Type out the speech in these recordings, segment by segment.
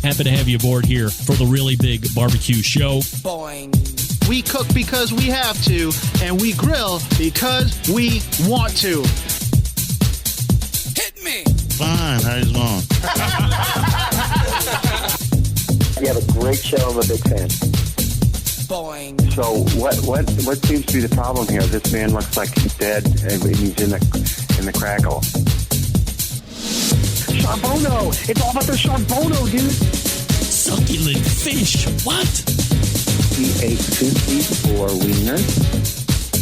Happy to have you aboard here for the Really Big Barbecue Show. Boing. We cook because we have to, and we grill because we want to. Hit me! Fine, how's it going? You have a great show. I'm a big fan. Boing. So what seems to be the problem here? This man looks like he's dead and he's in the crackle. Charbono! It's all about the charbono, dude! Succulent fish. What? He ate 2 feet or wiener.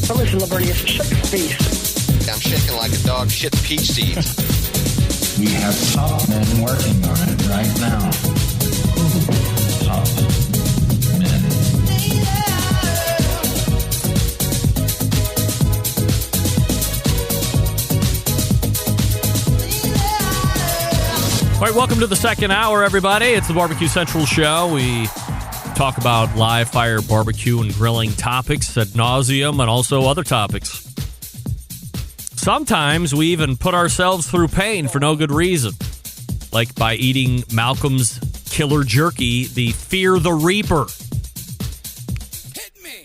Now listen, Lavernius, shut your face. I'm shaking like a dog shit peach seeds. We have top men working on it right now. Top men. All right, welcome to the second hour, everybody. It's the Barbecue Central Show. We talk about live fire barbecue and grilling topics ad nauseum and also other topics. Sometimes we even put ourselves through pain for no good reason, like by eating Malcolm's killer jerky, the Fear the Reaper. Hit me!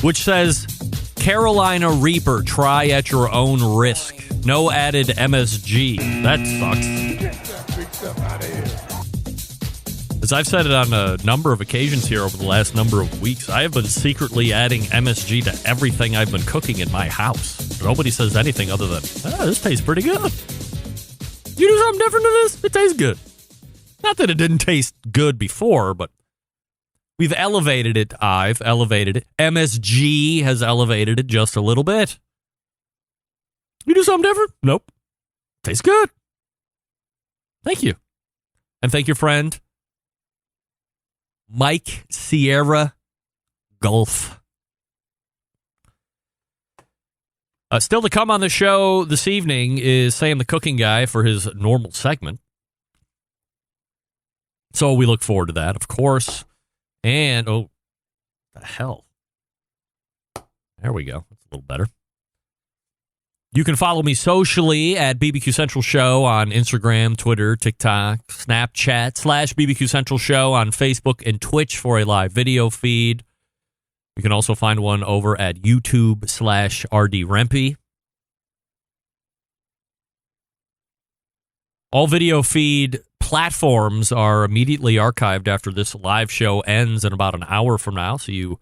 Which says, Carolina Reaper, try at your own risk. No added MSG. That sucks. Get that big stuff out of here. As I've said it on a number of occasions here over the last number of weeks, I have been secretly adding MSG to everything I've been cooking in my house. Nobody says anything other than, this tastes pretty good. You do something different to this? It tastes good. Not that it didn't taste good before, but we've elevated it. I've elevated it. MSG has elevated it just a little bit. You do something different? Nope. Tastes good. Thank you. And thank your friend, Mike Sierra Gulf. Still to come on the show this evening is Sam the Cooking Guy for his normal segment. So we look forward to that, of course. And, oh, the hell. There we go. That's a little better. You can follow me socially at BBQ Central Show on Instagram, Twitter, TikTok, Snapchat, /BBQ Central Show on Facebook and Twitch for a live video feed. You can also find one over at YouTube /RD Rempe. All video feed platforms are immediately archived after this live show ends in about an hour from now, so you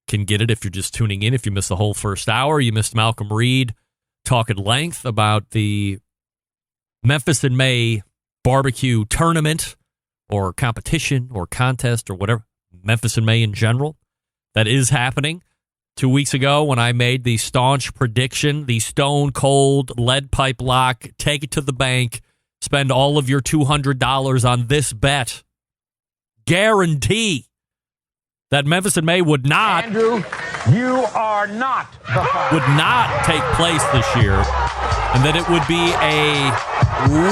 can get it if you're just tuning in. If you missed the whole first hour, you missed Malcolm Reed talk at length about the Memphis in May barbecue tournament or competition or contest or whatever, Memphis in May in general, that is happening. 2 weeks ago when I made the staunch prediction, the stone cold lead pipe lock, take it to the bank, spend all of your $200 on this bet, guarantee that Memphis in May would not... Andrew, you are not the father. Would not take place this year, and that it would be a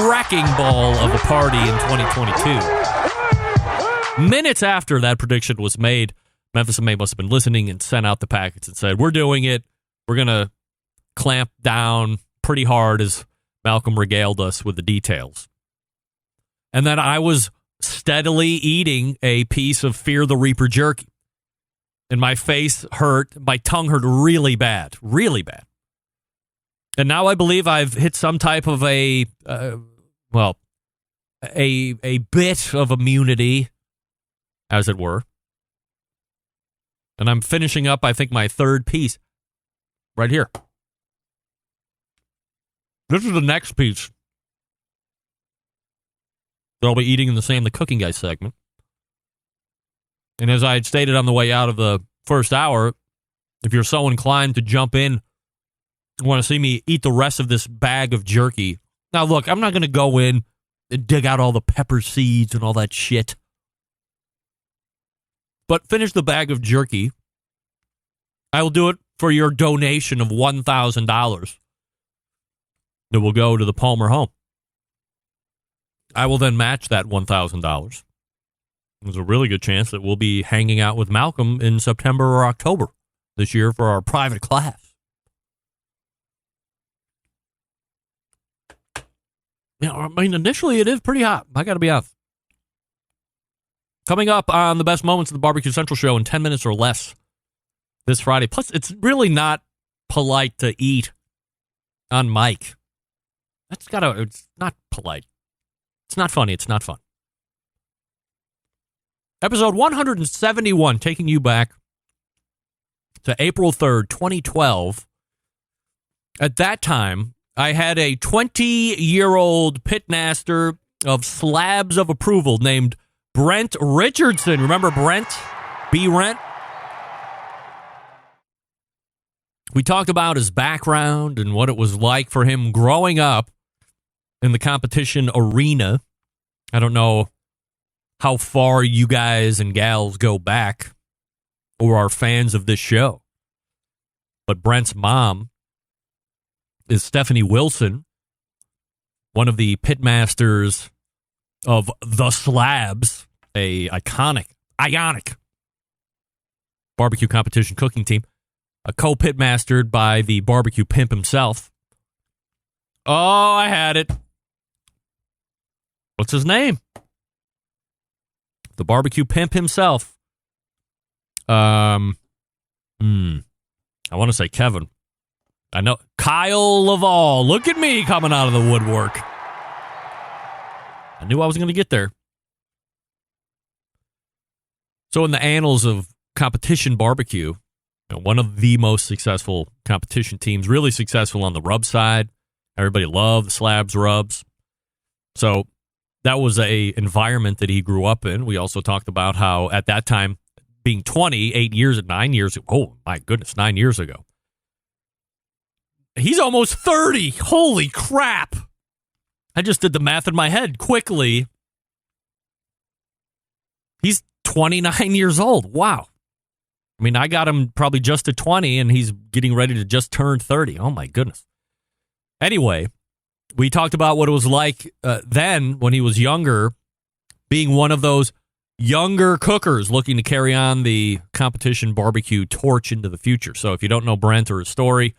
wrecking ball of a party in 2022. Minutes after that prediction was made, Memphis in May must have been listening and sent out the packets and said, we're doing it. We're going to clamp down pretty hard, as Malcolm regaled us with the details. And then I was steadily eating a piece of Fear the Reaper jerky. And my face hurt. My tongue hurt really bad. Really bad. And now I believe I've hit some type of a bit of immunity, as it were. And I'm finishing up, I think, my third piece right here. This is the next piece that I'll be eating in the Sam the Cooking Guy segment. And as I had stated on the way out of the first hour, if you're so inclined to jump in and want to see me eat the rest of this bag of jerky. Now, look, I'm not going to go in and dig out all the pepper seeds and all that shit. But finish the bag of jerky. I will do it for your donation of $1,000 that will go to the Palmer home. I will then match that $1,000. There's a really good chance that we'll be hanging out with Malcolm in September or October this year for our private class. I mean, initially it is pretty hot. I got to be honest. Coming up on the best moments of the Barbecue Central show in 10 minutes or less this Friday. Plus, it's really not polite to eat on mic. It's not polite. It's not funny. It's not fun. Episode 171, taking you back to April 3rd, 2012. At that time, I had a 20-year-old pitmaster of slabs of approval named Brent Richardson. Remember Brent? B-Rent? We talked about his background and what it was like for him growing up in the competition arena. I don't know how far you guys and gals go back or are fans of this show. But Brent's mom is Stephanie Wilson, one of the pitmasters of the Slabs, a iconic barbecue competition cooking team, a co-pitmastered by the barbecue pimp himself. Oh, I had it. What's his name? The barbecue pimp himself. I want to say Kevin. I know. Kyle Laval. Look at me coming out of the woodwork. I knew I was going to get there. So in the annals of competition barbecue, one of the most successful competition teams, really successful on the rub side. Everybody loved the Slabs rubs. So that was a environment that he grew up in. We also talked about how at that time, being 9 years ago. He's almost 30. Holy crap. I just did the math in my head quickly. He's 29 years old. Wow. I mean, I got him probably just at 20, and he's getting ready to just turn 30. Oh, my goodness. Anyway, we talked about what it was like then when he was younger, being one of those younger cookers looking to carry on the competition barbecue torch into the future. So if you don't know Brent or his story,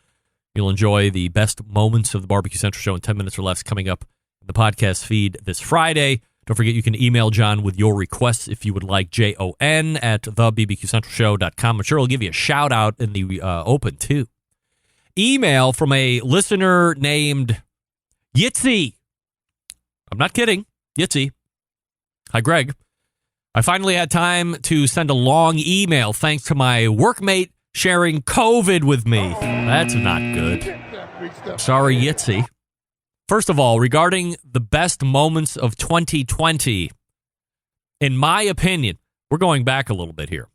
you'll enjoy the best moments of the Barbecue Central show in 10 minutes or less coming up in the podcast feed this Friday. Don't forget you can email John with your requests if you would like, JON@thebbqcentralshow.com. I'm sure he'll give you a shout out in the open too. Email from a listener named Yitzy. I'm not kidding. Yitzy. Hi, Greg. I finally had time to send a long email thanks to my workmate sharing COVID with me. That's not good. Sorry, Yitzy. First of all, regarding the best moments of 2020, in my opinion, we're going back a little bit here.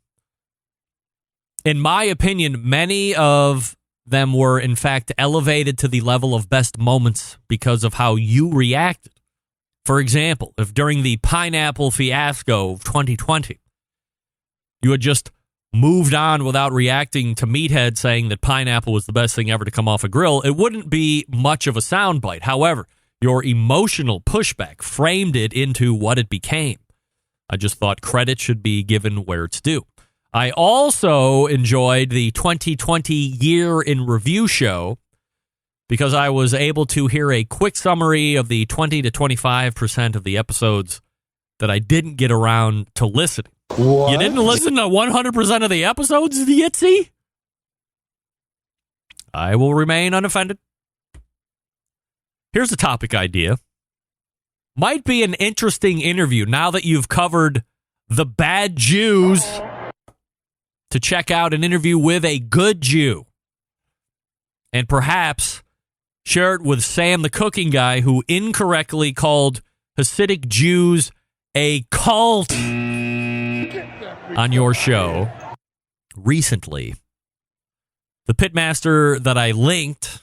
In my opinion, many of them were, in fact, elevated to the level of best moments because of how you reacted. For example, if during the pineapple fiasco of 2020, you had just moved on without reacting to Meathead saying that pineapple was the best thing ever to come off a grill, it wouldn't be much of a soundbite. However, your emotional pushback framed it into what it became. I just thought credit should be given where it's due. I also enjoyed the 2020 Year in Review show because I was able to hear a quick summary of the 20 to 25% of the episodes that I didn't get around to listening. What? You didn't listen to 100% of the episodes, Yitzy? I will remain unoffended. Here's a topic idea. Might be an interesting interview now that you've covered the bad Jews, to check out an interview with a good Jew. And perhaps share it with Sam the cooking guy who incorrectly called Hasidic Jews a cult on your show recently. The pitmaster that I linked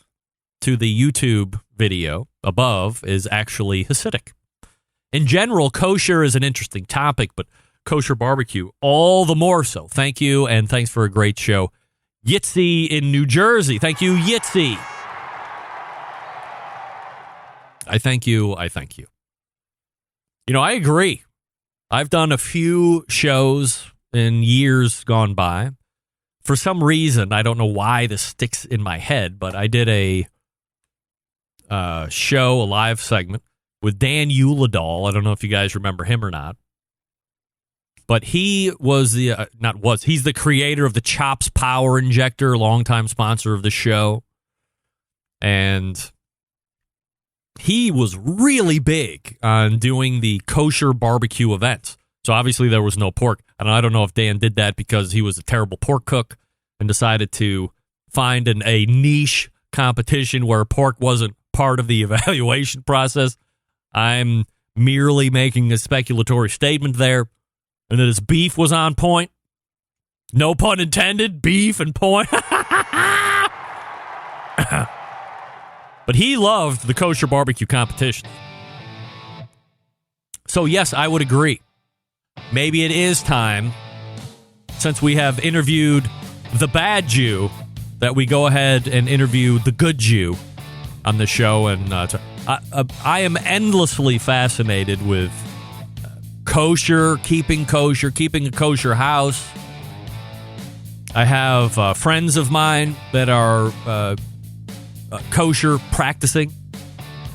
to the YouTube video above is actually Hasidic. In general, kosher is an interesting topic, but kosher barbecue all the more so. Thank you, and thanks for a great show. Yitzy in New Jersey. Thank you, Yitzy. I thank you. You know, I agree. I've done a few shows in years gone by. For some reason, I don't know why this sticks in my head, but I did a show, a live segment with Dan Uladol. I don't know if you guys remember him or not. But he was he's the creator of the Chops Power Injector, longtime sponsor of the show. And he was really big on doing the kosher barbecue events. So obviously there was no pork. And I don't know if Dan did that because he was a terrible pork cook and decided to find a niche competition where pork wasn't part of the evaluation process. I'm merely making a speculatory statement there. And that his beef was on point. No pun intended. Beef and point. But he loved the kosher barbecue competition. So yes, I would agree. Maybe it is time, since we have interviewed the bad Jew, that we go ahead and interview the good Jew on the show. And I am endlessly fascinated with kosher, keeping a kosher house. I have friends of mine that are kosher practicing,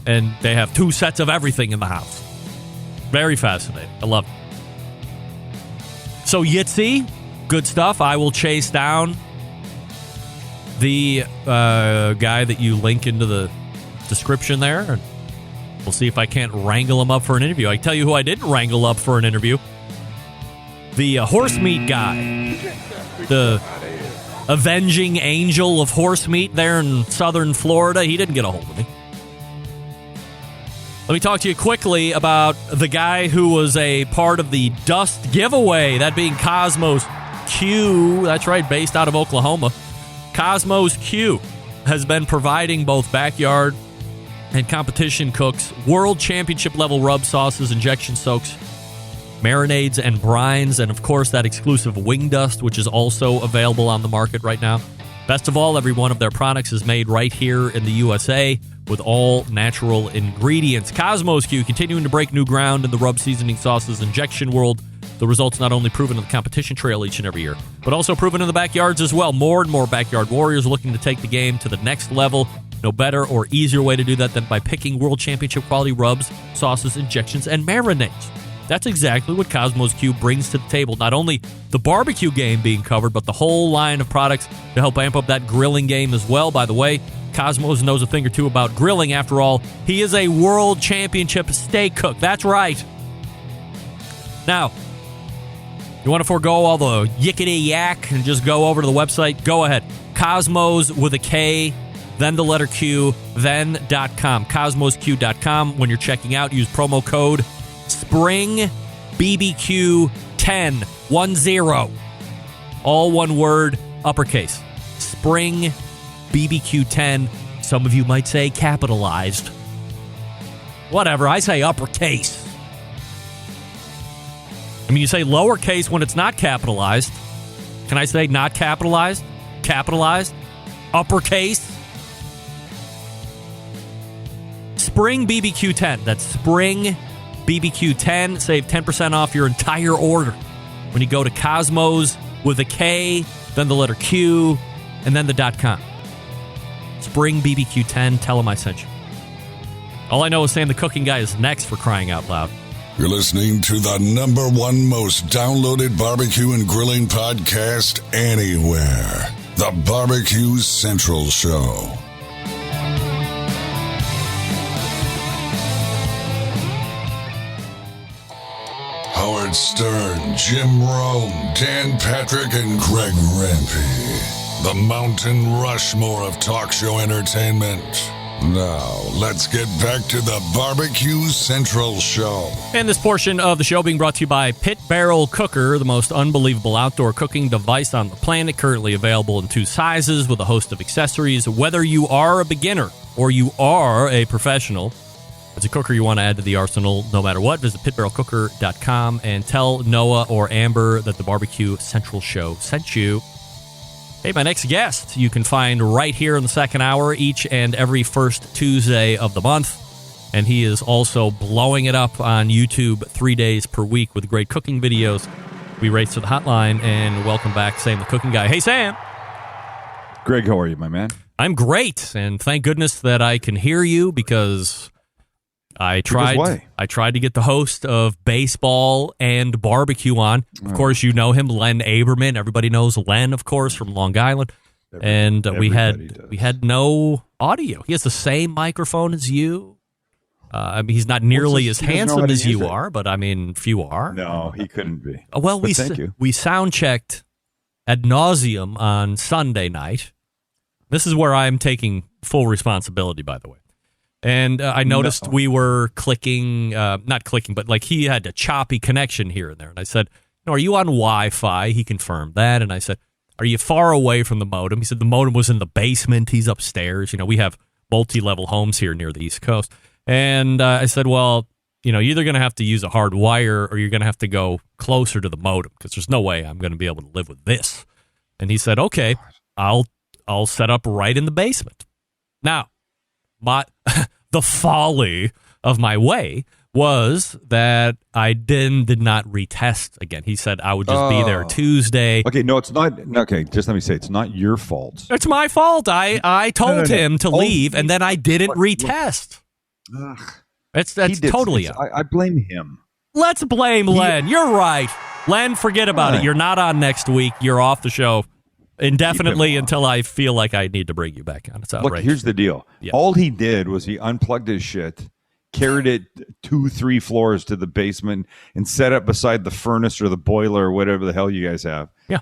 and they have 2 sets of everything in the house. Very fascinating. I love it. So Yitzi, good stuff. I will chase down the guy that you link into the description there, and we'll see if I can't wrangle him up for an interview. I tell you who I didn't wrangle up for an interview. The horse meat guy. The avenging angel of horse meat there in southern Florida. He didn't get a hold of me. Let me talk to you quickly about the guy who was a part of the dust giveaway, that being Cosmos Q. That's right, based out of Oklahoma. Cosmos Q has been providing both backyard and competition cooks world championship level rub sauces, injection soaks, marinades, and brines, and of course that exclusive wing dust, which is also available on the market right now. Best of all, every one of their products is made right here in the USA with all natural ingredients. Cosmos Q continuing to break new ground in the rub seasoning sauces injection world. The results not only proven in the competition trail each and every year, but also proven in the backyards as well. More and more backyard warriors looking to take the game to the next level. No better or easier way to do that than by picking world championship quality rubs, sauces, injections, and marinades. That's exactly what Cosmos Q brings to the table. Not only the barbecue game being covered, but the whole line of products to help amp up that grilling game as well. By the way, Cosmos knows a thing or two about grilling. After all, he is a world championship steak cook. That's right. Now, you want to forego all the yickety yak and just go over to the website? Go ahead. Cosmos with a K, then the letter Q, then .com. CosmosQ.com. When you're checking out, use promo code Spring BBQ 10 all one word, uppercase. Spring BBQ 10. Some of you might say capitalized. Whatever, I say uppercase. I mean, you say lowercase when it's not capitalized. Can I say not capitalized? Capitalized? Uppercase? Spring BBQ 10. That's Spring BBQ 10. Save 10% off your entire order when you go to Cosmos with a K, then the letter Q, and then the .com. Spring BBQ 10. Tell them I sent you. All I know is Sam the Cooking Guy is next, for crying out loud. You're listening to the #1 most downloaded barbecue and grilling podcast anywhere. The Barbecue Central Show. Howard Stern, Jim Rome, Dan Patrick, and Greg Rempe. The Mountain Rushmore of talk show entertainment. Now, let's get back to the Barbecue Central Show. And this portion of the show being brought to you by Pit Barrel Cooker, the most unbelievable outdoor cooking device on the planet, currently available in 2 sizes with a host of accessories. Whether you are a beginner or you are a professional, it's a cooker you want to add to the arsenal no matter what. Visit pitbarrelcooker.com and tell Noah or Amber that the Barbecue Central Show sent you. Hey, my next guest you can find right here in the second hour each and every first Tuesday of the month. And he is also blowing it up on YouTube 3 days per week with great cooking videos. We race to the hotline and welcome back Sam the Cooking Guy. Hey, Sam. Greg, how are you, my man? I'm great, and thank goodness that I can hear you, because I tried to get the host of baseball and barbecue on. Of course, you know him, Len Aberman. Everybody knows Len, of course, from Long Island. We had no audio. He has the same microphone as you. I mean, he's not nearly as handsome as you are, but I mean, few are. No, he couldn't be. Well, we sound checked ad nauseum on Sunday night. This is where I'm taking full responsibility, by the way. And I noticed we were not clicking, but like he had a choppy connection here and there. And I said, are you on Wi-Fi? He confirmed that. And I said, are you far away from the modem? He said the modem was in the basement. He's upstairs. We have multi-level homes here near the East Coast. And I said, well, you're either going to have to use a hard wire or you're going to have to go closer to the modem because there's no way I'm going to be able to live with this. And he said, okay, I'll set up right in the basement. Now, the folly of my way was that I did not retest again. He said I would just be there Tuesday. Okay, no, it's not. Okay, just let me say, it's not your fault. It's my fault. I told him to leave, and then I didn't retest. That's totally. I blame him. Let's blame Len. You're right. Len, forget about it. You're not on next week. You're off the show indefinitely until I feel like I need to bring you back on. It's outrageous. Look, here's the deal. Yeah. All he did was he unplugged his shit, carried it 2-3 floors to the basement, and set it beside the furnace or the boiler or whatever the hell you guys have. Yeah.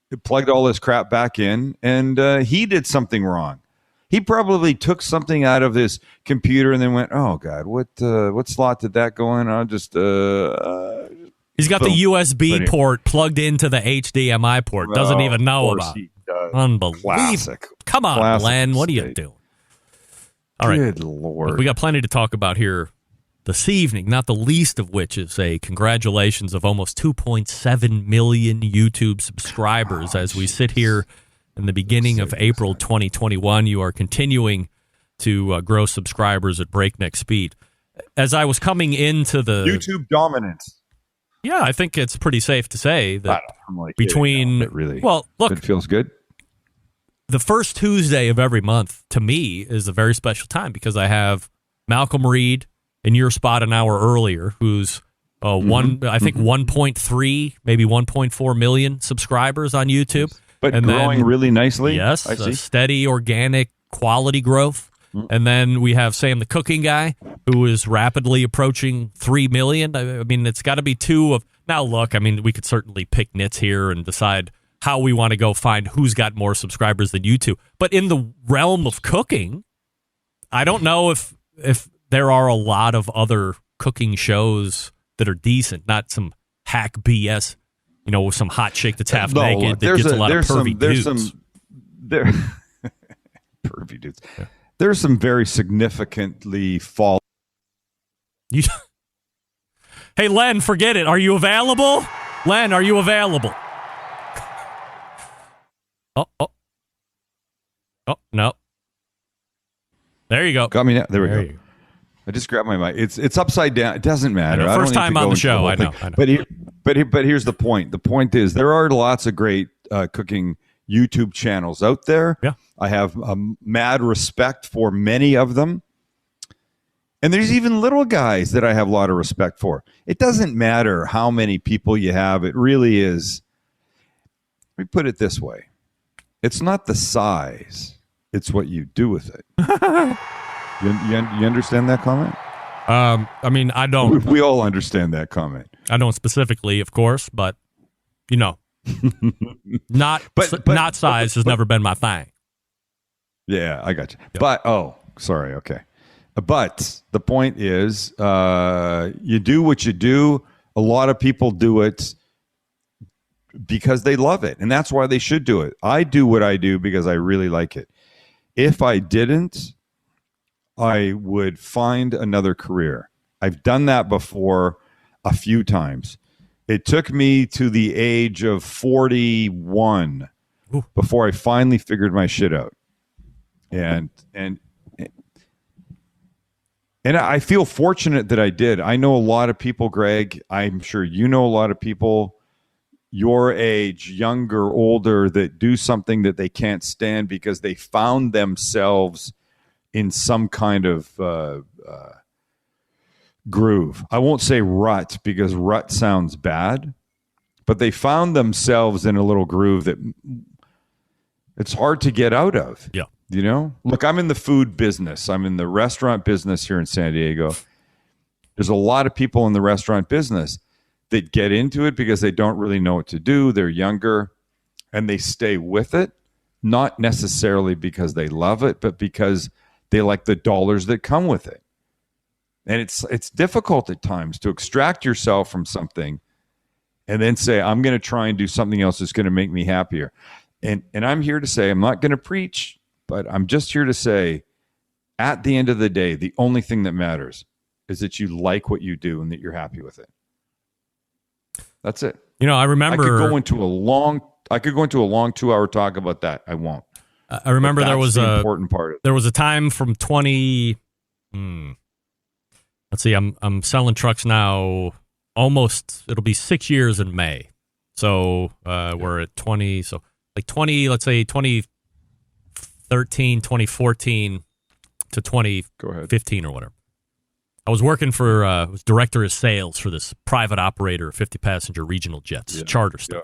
He plugged all this crap back in, and he did something wrong. He probably took something out of his computer and then went, oh, God, what slot did that go in? I'll just... He's got the USB port plugged into the HDMI port. Doesn't even know about it. Unbelievable. Classic. Come on, Classic Len. What are you doing? All right. Good Lord. We got plenty to talk about here this evening, not the least of which is a congratulations of almost 2.7 million YouTube subscribers as we sit here in the beginning of April 2021. You are continuing to grow subscribers at breakneck speed. As I was coming into the... YouTube dominance. Yeah, I think it's pretty safe to say that between... really, well, look... It feels good. The first Tuesday of every month, to me, is a very special time because I have Malcolm Reed in your spot an hour earlier, who's 1.3, maybe 1.4 million subscribers on YouTube. But growing really nicely. Yes, I see. Steady, organic, quality growth. And then we have Sam the Cooking Guy, who is rapidly approaching 3 million. I mean, it's got to be two of... Now, look, I mean, we could certainly pick nits here and decide how we want to go find who's got more subscribers than you two. But in the realm of cooking, I don't know if there are a lot of other cooking shows that are decent, not some hack BS, with some hot chick that's half naked that gets a lot of pervy dudes. Pervy dudes. Yeah. There's some very significantly fall. Hey, Len, forget it. Are you available? Len, are you available? Oh, no. There you go. Got me now. There we go. I just grabbed my mic. It's upside down. It doesn't matter. First time on the show. I know. But here's the point. The point is there are lots of great cooking YouTube channels out there. Yeah. I have mad respect for many of them. And there's even little guys that I have a lot of respect for. It doesn't matter how many people you have. It really is. Let me put it this way. It's not the size. It's what you do with it. You understand that comment? I mean, I don't. We all understand that comment. I don't specifically, of course, but, not size has never been my thing. Yeah, I got you. Yep. But, sorry, okay. But the point is, you do what you do. A lot of people do it because they love it, and that's why they should do it. I do what I do because I really like it. If I didn't, I would find another career. I've done that before a few times. It took me to the age of 41 before I finally figured my shit out. And I feel fortunate that I did. I know a lot of people, Greg. I'm sure you know a lot of people your age, younger, older, that do something that they can't stand because they found themselves in some kind of groove. I won't say rut because rut sounds bad, but they found themselves in a little groove that it's hard to get out of. Yeah. You know, look, I'm in the food business. I'm in the restaurant business here in San Diego. There's a lot of people in the restaurant business that get into it because they don't really know what to do. They're younger and they stay with it, not necessarily because they love it, but because they like the dollars that come with it. And it's difficult at times to extract yourself from something and then say, I'm going to try and do something else that's going to make me happier. And I'm here to say, I'm not going to preach, but I'm just here to say, at the end of the day, the only thing that matters is that you like what you do and that you're happy with it. That's it. You know, I remember I could go into a long 2-hour talk about that. I won't. I remember there was the important part. There was a time from 20. Let's see. I'm selling trucks now. Almost. It'll be 6 years in May. So we're at 20. So like 20. Let's say 2013, 2014 to 2015 or whatever. I was working for, was director of sales for this private operator, 50-passenger regional jets, charter stuff.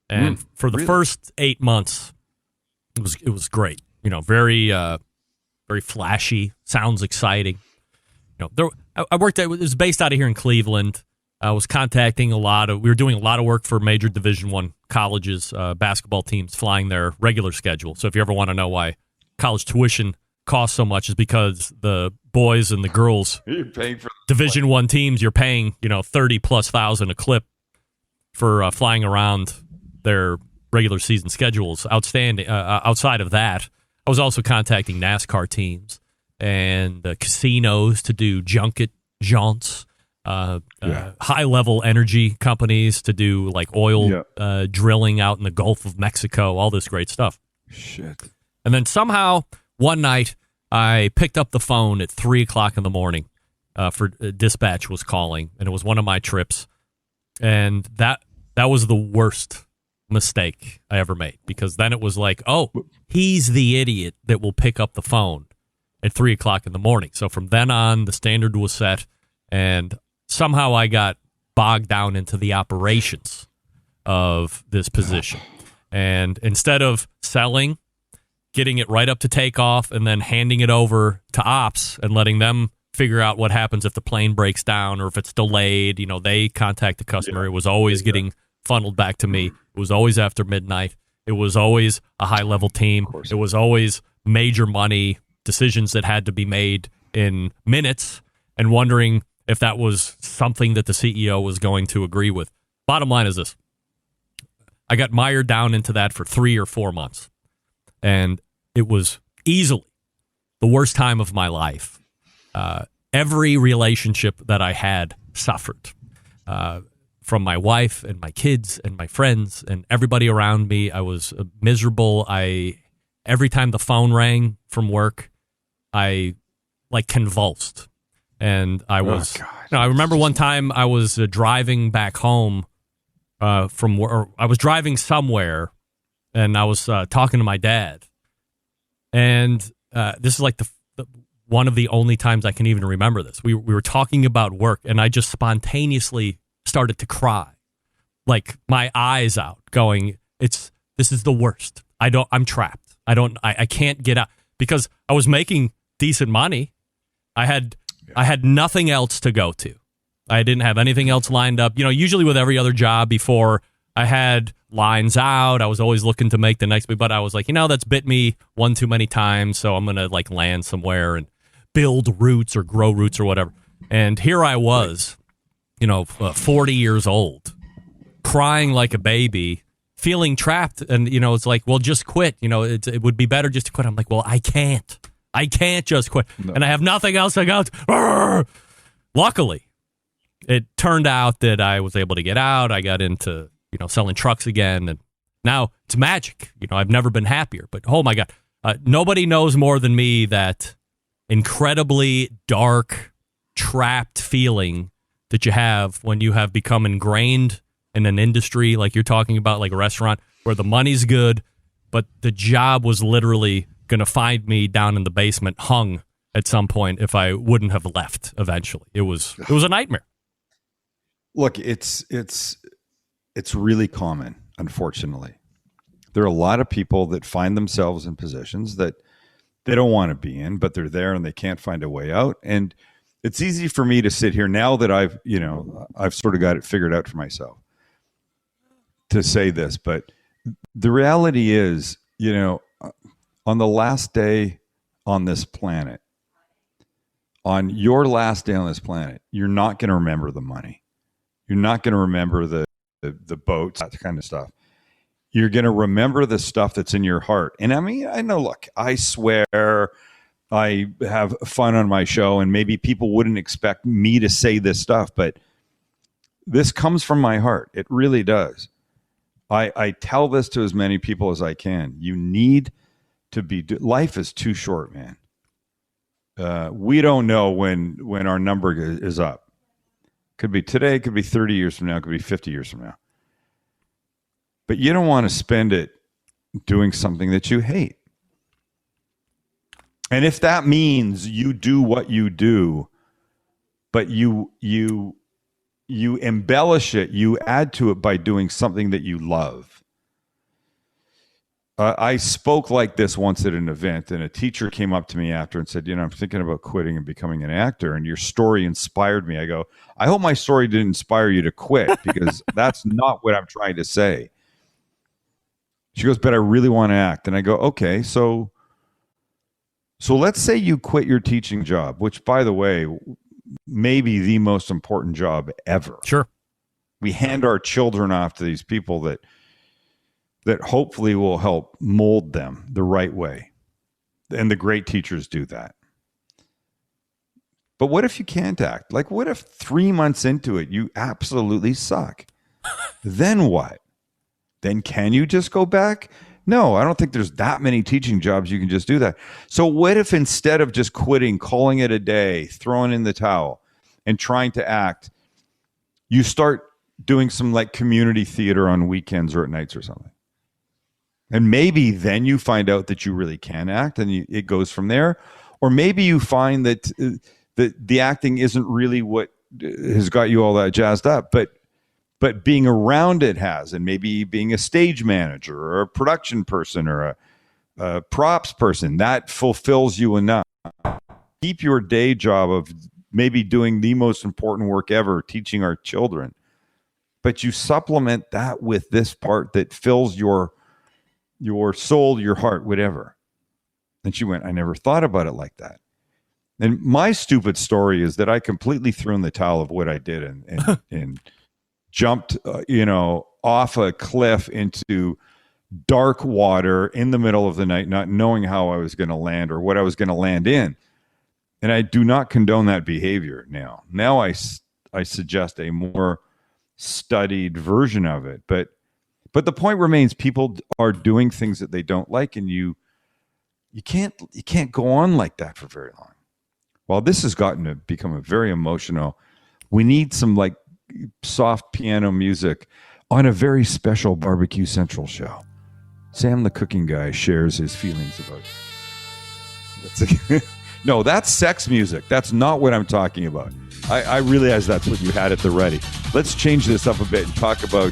Yeah. And for the first 8 months, it was great. You know, very flashy, sounds exciting. You know, I worked at, it was based out of here in Cleveland. I was contacting we were doing a lot of work for major Division I colleges, basketball teams flying their regular schedule. So if you ever want to know why college tuition costs so much, is because the boys and the girls you're paying for Division I teams, you're paying, you know, $30,000+ a clip for flying around their regular season schedules. Outstanding. Outside of that, I was also contacting NASCAR teams and casinos to do junket jaunts, high-level energy companies to do like oil drilling out in the Gulf of Mexico, all this great stuff. Shit. And then somehow one night I picked up the phone at 3 o'clock in the morning for dispatch was calling, and it was one of my trips. And that was the worst mistake I ever made, because then it was like, oh, he's the idiot that will pick up the phone at 3 o'clock in the morning. So from then on, the standard was set, and somehow I got bogged down into the operations of this position. And instead of selling, getting it right up to takeoff, and then handing it over to ops and letting them figure out what happens if the plane breaks down or if it's delayed, you know, they contact the customer. It was always getting funneled back to me. It was always after midnight. It was always a high-level team. It was always major money decisions that had to be made in minutes, and wondering if that was something that the CEO was going to agree with. Bottom line is this. I got mired down into that for 3 or 4 months, and it was easily the worst time of my life. Every relationship that I had suffered. From my wife and my kids and my friends and everybody around me, I was miserable. Every time the phone rang from work, I like convulsed. And I was, I remember one time I was driving back home from work. I was driving somewhere, and I was talking to my dad. And this is like one of the only times I can even remember this. We were talking about work, and I just spontaneously started to cry, like my eyes out, going, this is the worst. I'm trapped. I can't get out, because I was making decent money. I had nothing else to go to. I didn't have anything else lined up. You know, usually with every other job before, I had lines out. I was always looking to make the next week, but I was like, that's bit me one too many times. So I'm going to like land somewhere and build roots or grow roots or whatever. And here I was, 40 years old, crying like a baby, feeling trapped. And, it's like, well, just quit. It would be better just to quit. I'm like, well, I can't just quit. No. And I have nothing else to go to. Luckily, it turned out that I was able to get out. I got into, selling trucks again. And now it's magic. I've never been happier. But, oh, my God, nobody knows more than me that incredibly dark, trapped feeling that you have when you have become ingrained in an industry like you're talking about, like a restaurant, where the money's good, but the job was literally going to find me down in the basement, hung at some point if I wouldn't have left eventually. It was a nightmare. Look, it's really common, unfortunately. There are a lot of people that find themselves in positions that they don't want to be in, but they're there and they can't find a way out. And it's easy for me to sit here now that I've sort of got it figured out for myself to say this, but the reality is, on the last day on this planet, on your last day on this planet, you're not going to remember the money. You're not going to remember the boats, that kind of stuff. You're going to remember the stuff that's in your heart. And I mean, I know, look, I swear I have fun on my show, and maybe people wouldn't expect me to say this stuff, but this comes from my heart. It really does. I tell this to as many people as I can. You need to be, life is too short, man. We don't know when our number is up. Could be today, could be 30 years from now, could be 50 years from now. But you don't want to spend it doing something that you hate. And if that means you do what you do, but you embellish it, you add to it by doing something that you love. I spoke like this once at an event, and a teacher came up to me after and said, I'm thinking about quitting and becoming an actor, and your story inspired me. I go, I hope my story didn't inspire you to quit, because that's not what I'm trying to say. She goes, but I really want to act. And I go, okay, so let's say you quit your teaching job, which, by the way, may be the most important job ever. Sure. We hand our children off to these people that hopefully will help mold them the right way. And the great teachers do that. But what if you can't act? Like, what if 3 months into it, you absolutely suck? Then what? Then can you just go back? No, I don't think there's that many teaching jobs you can just do that. So what if instead of just quitting, calling it a day, throwing in the towel, and trying to act, you start doing some like community theater on weekends or at nights or something? And maybe then you find out that you really can act, and it goes from there. Or maybe you find that the acting isn't really what has got you all that jazzed up, but being around it has, and maybe being a stage manager or a production person or a props person, that fulfills you enough. Keep your day job of maybe doing the most important work ever, teaching our children. But you supplement that with this part that fills your soul, your heart, whatever. And she went, I never thought about it like that. And my stupid story is that I completely threw in the towel of what I did and jumped, off a cliff into dark water in the middle of the night, not knowing how I was going to land or what I was going to land in. And I do not condone that behavior now. Now I suggest a more studied version of it. But the point remains, people are doing things that they don't like, and you can't go on like that for very long. Well, this has gotten to become a very emotional. We need some like soft piano music on a very special Barbecue Central show. Sam, the cooking guy, shares his feelings about it. No, that's sex music. That's not what I'm talking about. I realize that's what you had at the ready. Let's change this up a bit and talk about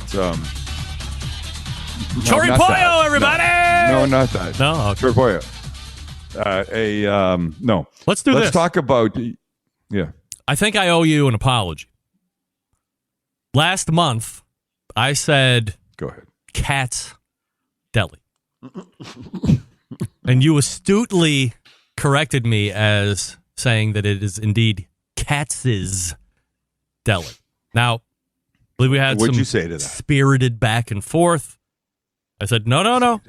Chori Pollo, everybody! No, not that. No, Chori Pollo. No. Let's do this. Let's talk about. Yeah. I think I owe you an apology. Last month, I said, "Go ahead, Cat's Deli," and you astutely corrected me as saying that it is indeed Katz's Deli. Now, I believe we had What'd some you say to that? spirited back and forth. I said, no.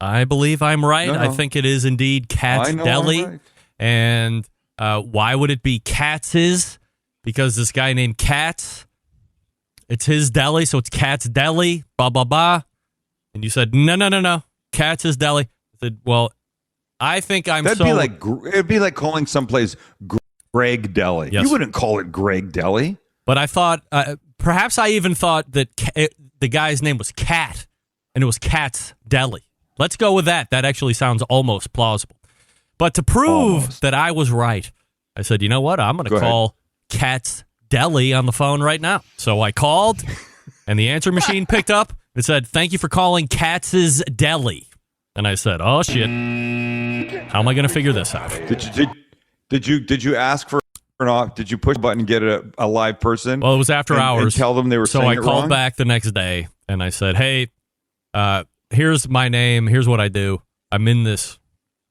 I believe I'm right. No. I think it is indeed Cat's Deli. I'm right. And why would it be Katz's? Because this guy named Katz, it's his deli, so it's Cat's Deli, blah, blah, blah. And you said, no, Katz's Deli. I said, well, I think it'd be like calling someplace Greg Deli. Yes. You wouldn't call it Greg Deli. But I thought, perhaps I even thought that the guy's name was Cat, and it was Cat's Deli. Let's go with that. That actually sounds almost plausible. But to prove that I was right, I said, you know what? I'm going to call Katz Deli on the phone right now. So I called, and the answer machine picked up. It said, thank you for calling Katz's Deli. And I said, oh, shit. How am I going to figure this out? Did you ask for an off? Did you push a button and get a live person? Well, it was after hours. And tell them they were saying it wrong? So I called back the next day, and I said, hey, here's my name. Here's what I do. I'm in this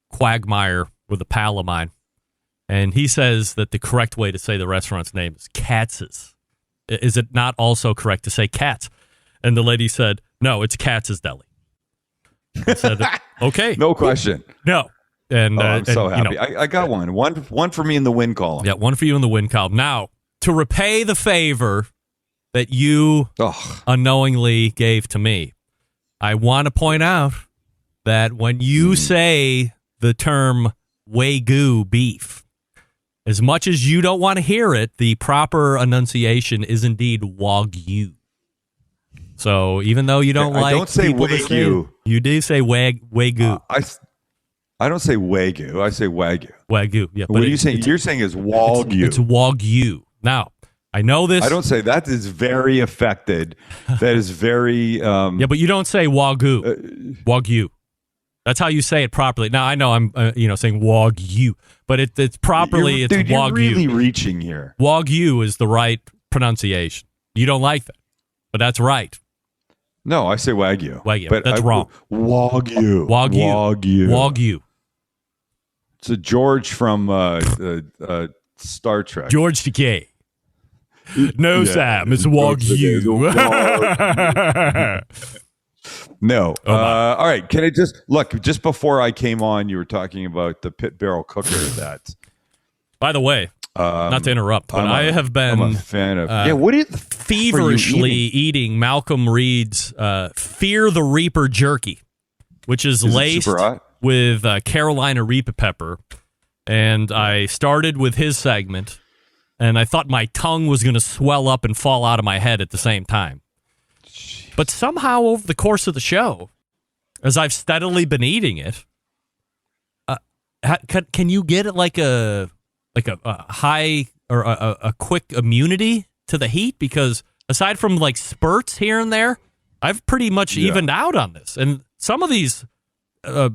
quagmire with a pal of mine. And he says that the correct way to say the restaurant's name is Katz's. Is it not also correct to say Katz? And the lady said, no, it's Katz's Deli. I said, okay. No question. No. And I'm so happy. You know, I got one. One for me in the win column. Yeah, one for you in the win column. Now, to repay the favor that you unknowingly gave to me, I want to point out that when you say the term Wagyu beef, as much as you don't want to hear it, the proper enunciation is indeed Wagyu. So even though you don't like, don't say Wagyu. You do say Wagyu. I don't say Wagyu. I say Wagyu. Wagyu. Yeah. What are you saying? You're saying is Wagyu. It's Wagyu. Now, I know this. I don't say that. Is very affected. That is very. Yeah, but you don't say Wagyu. Wagyu. That's how you say it properly. Now I know I'm saying Wagyu, but it's properly it's Wagyu. You're really reaching here. Wagyu is the right pronunciation. You don't like that, but that's right. No, I say Wagyu. Wagyu, but that's wrong. Wagyu. Wagyu. It's a George from Star Trek. George Takei. No, Sam, it's Wagyu. No. All right. Can I just before I came on, you were talking about the pit barrel cooker that. By the way, not to interrupt, but I have been I'm a fan of. What are you feverishly eating Malcolm Reed's Fear the Reaper jerky, which is laced with Carolina Reaper pepper. And I started with his segment, and I thought my tongue was going to swell up and fall out of my head at the same time. But somehow over the course of the show, as I've steadily been eating it, can you get like a high or a quick immunity to the heat? Because aside from like spurts here and there, I've pretty much evened out on this. And some of these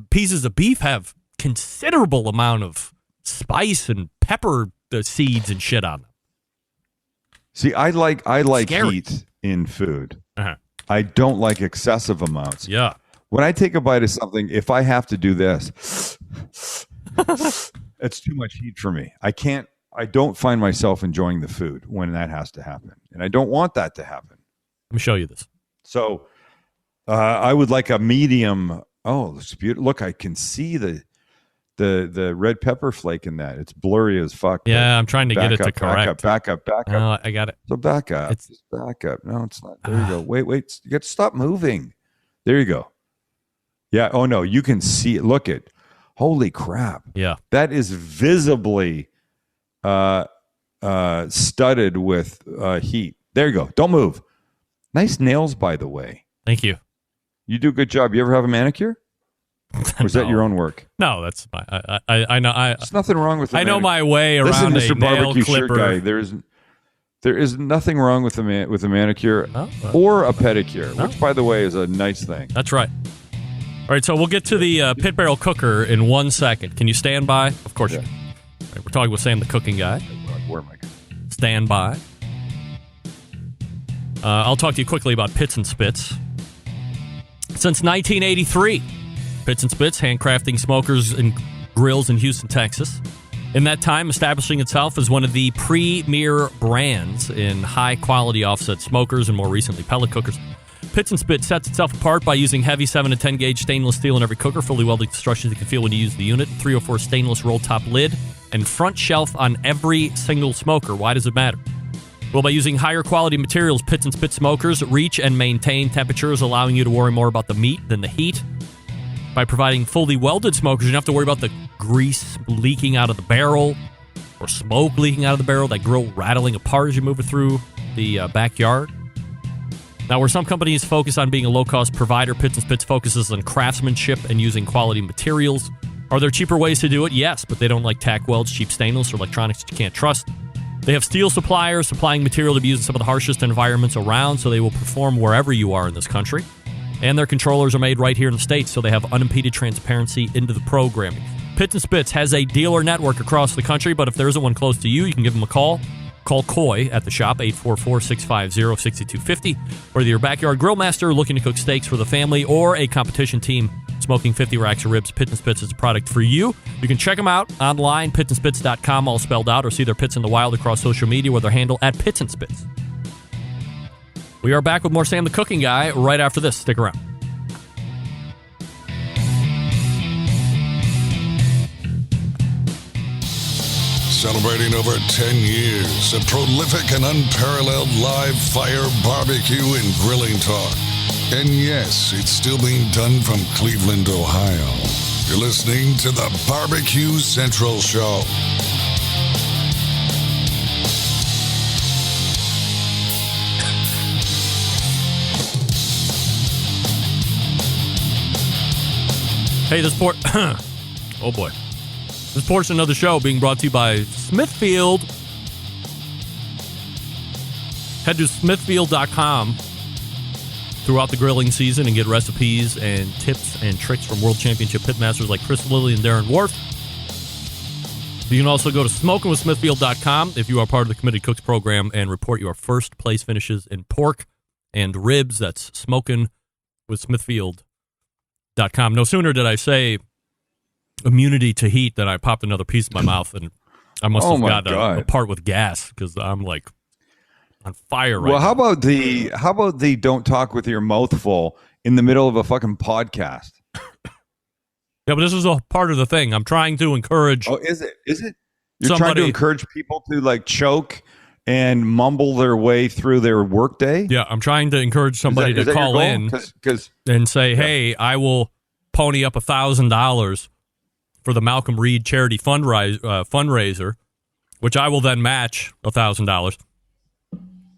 pieces of beef have considerable amount of spice and pepper seeds and shit on them. See, I like Scary. heat in food. Uh-huh. I don't like excessive amounts. Yeah. When I take a bite of something, if I have to do this, it's too much heat for me. I don't find myself enjoying the food when that has to happen. And I don't want that to happen. Let me show you this. So I would like a medium. Oh, it's beautiful. Look, I can see the red pepper flake in that. It's blurry as fuck. Yeah, I'm trying to get it to correct. Back up. Oh, I got it. So back up. Just back up. No, it's not. There you go. Wait. You got to stop moving. There you go. Yeah. Oh, no. You can see it. Look at. Holy crap. Yeah. That is visibly studded with heat. There you go. Don't move. Nice nails, by the way. Thank you. You do a good job. You ever have a manicure? Or is that your own work? No, that's my. I know. There's nothing wrong with. I know my way around Listen, Mr. a nail Barbecue clipper. Shirt Guy, there is nothing wrong with a manicure or a pedicure, which, by the way, is a nice thing. That's right. All right, so we'll get to the pit barrel cooker in 1 second. Can you stand by? Of course you can. All right, we're talking with Sam, the cooking guy. Where am I going? Stand by. I'll talk to you quickly about Pits and Spits. Since 1983. Pits and Spits, handcrafting smokers and grills in Houston, Texas. In that time, establishing itself as one of the premier brands in high-quality offset smokers and more recently pellet cookers. Pits and Spits sets itself apart by using heavy 7 to 10 gauge stainless steel in every cooker, fully welded construction you can feel when you use the unit, 304 stainless roll-top lid, and front shelf on every single smoker. Why does it matter? Well, by using higher quality materials, Pits and Spits smokers reach and maintain temperatures, allowing you to worry more about the meat than the heat. By providing fully welded smokers, you don't have to worry about the grease leaking out of the barrel or smoke leaking out of the barrel, that grill rattling apart as you move it through the backyard. Now, where some companies focus on being a low-cost provider, Pits and Spits focuses on craftsmanship and using quality materials. Are there cheaper ways to do it? Yes, but they don't like tack welds, cheap stainless, or electronics that you can't trust. They have steel suppliers supplying material to be used in some of the harshest environments around, so they will perform wherever you are in this country. And their controllers are made right here in the States, so they have unimpeded transparency into the programming. Pits and Spits has a dealer network across the country, but if there isn't one close to you, you can give them a call. Call Coy at the shop, 844-650-6250. Whether you're a backyard grill master looking to cook steaks for the family or a competition team smoking 50 racks of ribs, Pits and Spits is a product for you. You can check them out online, pitsandspits.com, all spelled out, or see their pits in the wild across social media with their handle at Pits and Spits. We are back with more Sam the Cooking Guy right after this. Stick around. Celebrating over 10 years of prolific and unparalleled live fire barbecue and grilling talk. And yes, it's still being done from Cleveland, Ohio. You're listening to the Barbecue Central Show. Hey, this oh boy. This portion of the show being brought to you by Smithfield. Head to smithfield.com throughout the grilling season and get recipes and tips and tricks from world championship pitmasters like Chris Lilly and Darren Worth. You can also go to smokingwithsmithfield.com if you are part of the Committed Cooks program and report your first place finishes in pork and ribs. That's smokingwithsmithfield.com. No sooner did I say immunity to heat than I popped another piece in my mouth, and I must have got a part with gas because I'm like on fire right now. Well, how about the don't talk with your mouth full in the middle of a fucking podcast? Yeah, but this is a part of the thing. I'm trying to encourage. Oh, is it? You're trying to encourage people to like choke and mumble their way through their workday? Yeah, I'm trying to encourage somebody to call in and say, hey, I will pony up $1,000 for the Malcolm Reed charity fundraiser, which I will then match $1,000.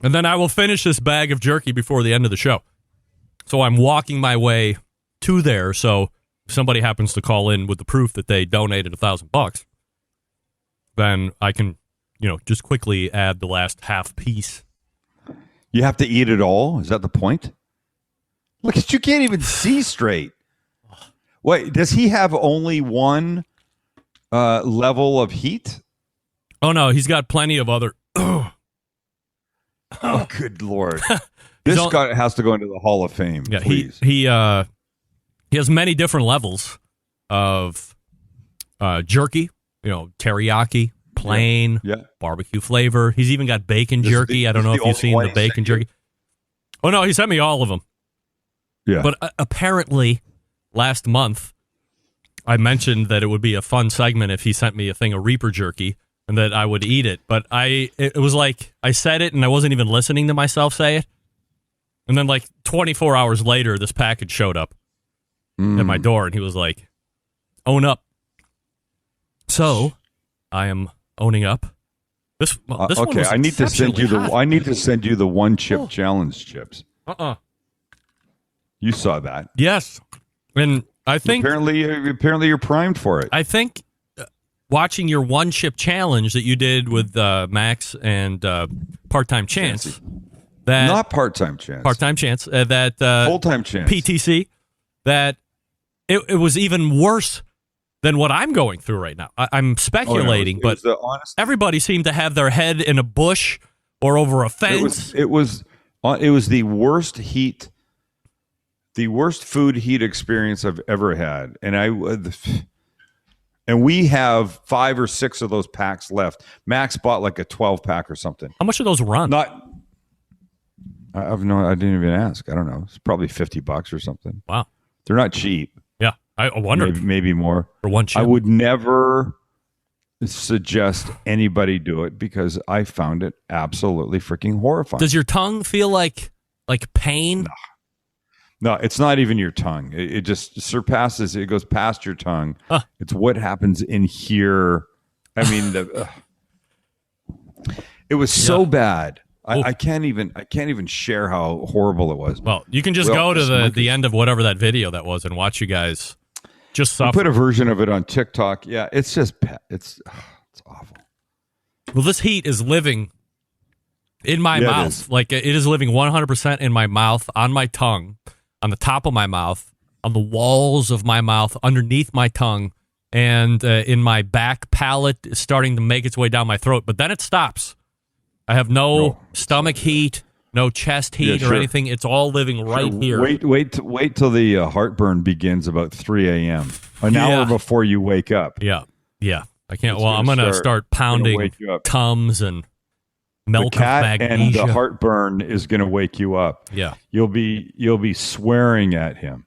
And then I will finish this bag of jerky before the end of the show. So I'm walking my way to there. So if somebody happens to call in with the proof that they donated $1,000, then I can, just quickly add the last half piece. You have to eat it all? Is that the point? Look, you can't even see straight. Wait, does he have only one level of heat? Oh, no, he's got plenty of other. Oh, good Lord. This guy has to go into the Hall of Fame, yeah, please. He has many different levels of jerky, teriyaki, plain, barbecue flavor. He's even got bacon jerky. I don't know if you've seen the bacon jerky. Oh, no, he sent me all of them. Yeah. But apparently, last month, I mentioned that it would be a fun segment if he sent me a thing of Reaper jerky and that I would eat it. But it was like I said it and I wasn't even listening to myself say it. And then like 24 hours later, this package showed up at my door and he was like, own up. So I am owning up. This okay, I need to send you the one chip challenge chips. You saw that. Yes. And I think apparently you're primed for it. I think watching your one chip challenge that you did with Max and Part-Time Chance, that not Part-Time Chance, that Full-Time Chance, PTC, that it was even worse than what I'm going through right now. I'm speculating, but everybody seemed to have their head in a bush or over a fence. It was the worst heat. The worst food heat experience I've ever had, and we have 5 or 6 of those packs left. Max bought like a 12-pack or something. How much do those run? I didn't even ask. I don't know. It's probably $50 or something. Wow, they're not cheap. Yeah, I wonder maybe more for one chip. I would never suggest anybody do it because I found it absolutely freaking horrifying. Does your tongue feel like pain? No, it's not even your tongue. It just surpasses. It goes past your tongue. It's what happens in here. I mean, it was so bad. I can't even share how horrible it was. Well, you can just go to the end of whatever that video that was and watch you guys just We suffer. put a version of it on TikTok. Yeah, it's just it's awful. Well, this heat is living in my Yeah, it mouth. is. Like it is living 100% in my mouth, on my tongue, on the top of my mouth, on the walls of my mouth, underneath my tongue, and in my back palate, starting to make its way down my throat. But then it stops. I have no stomach heat, no chest heat or anything. It's all living right here. Wait till the heartburn begins about 3 a.m. An hour before you wake up. Yeah. I can't. It's well, I'm going to start pounding wake you up. Tums and milk the cat of magnesia. and the heartburn is going to wake you up. Yeah. You'll be swearing at him.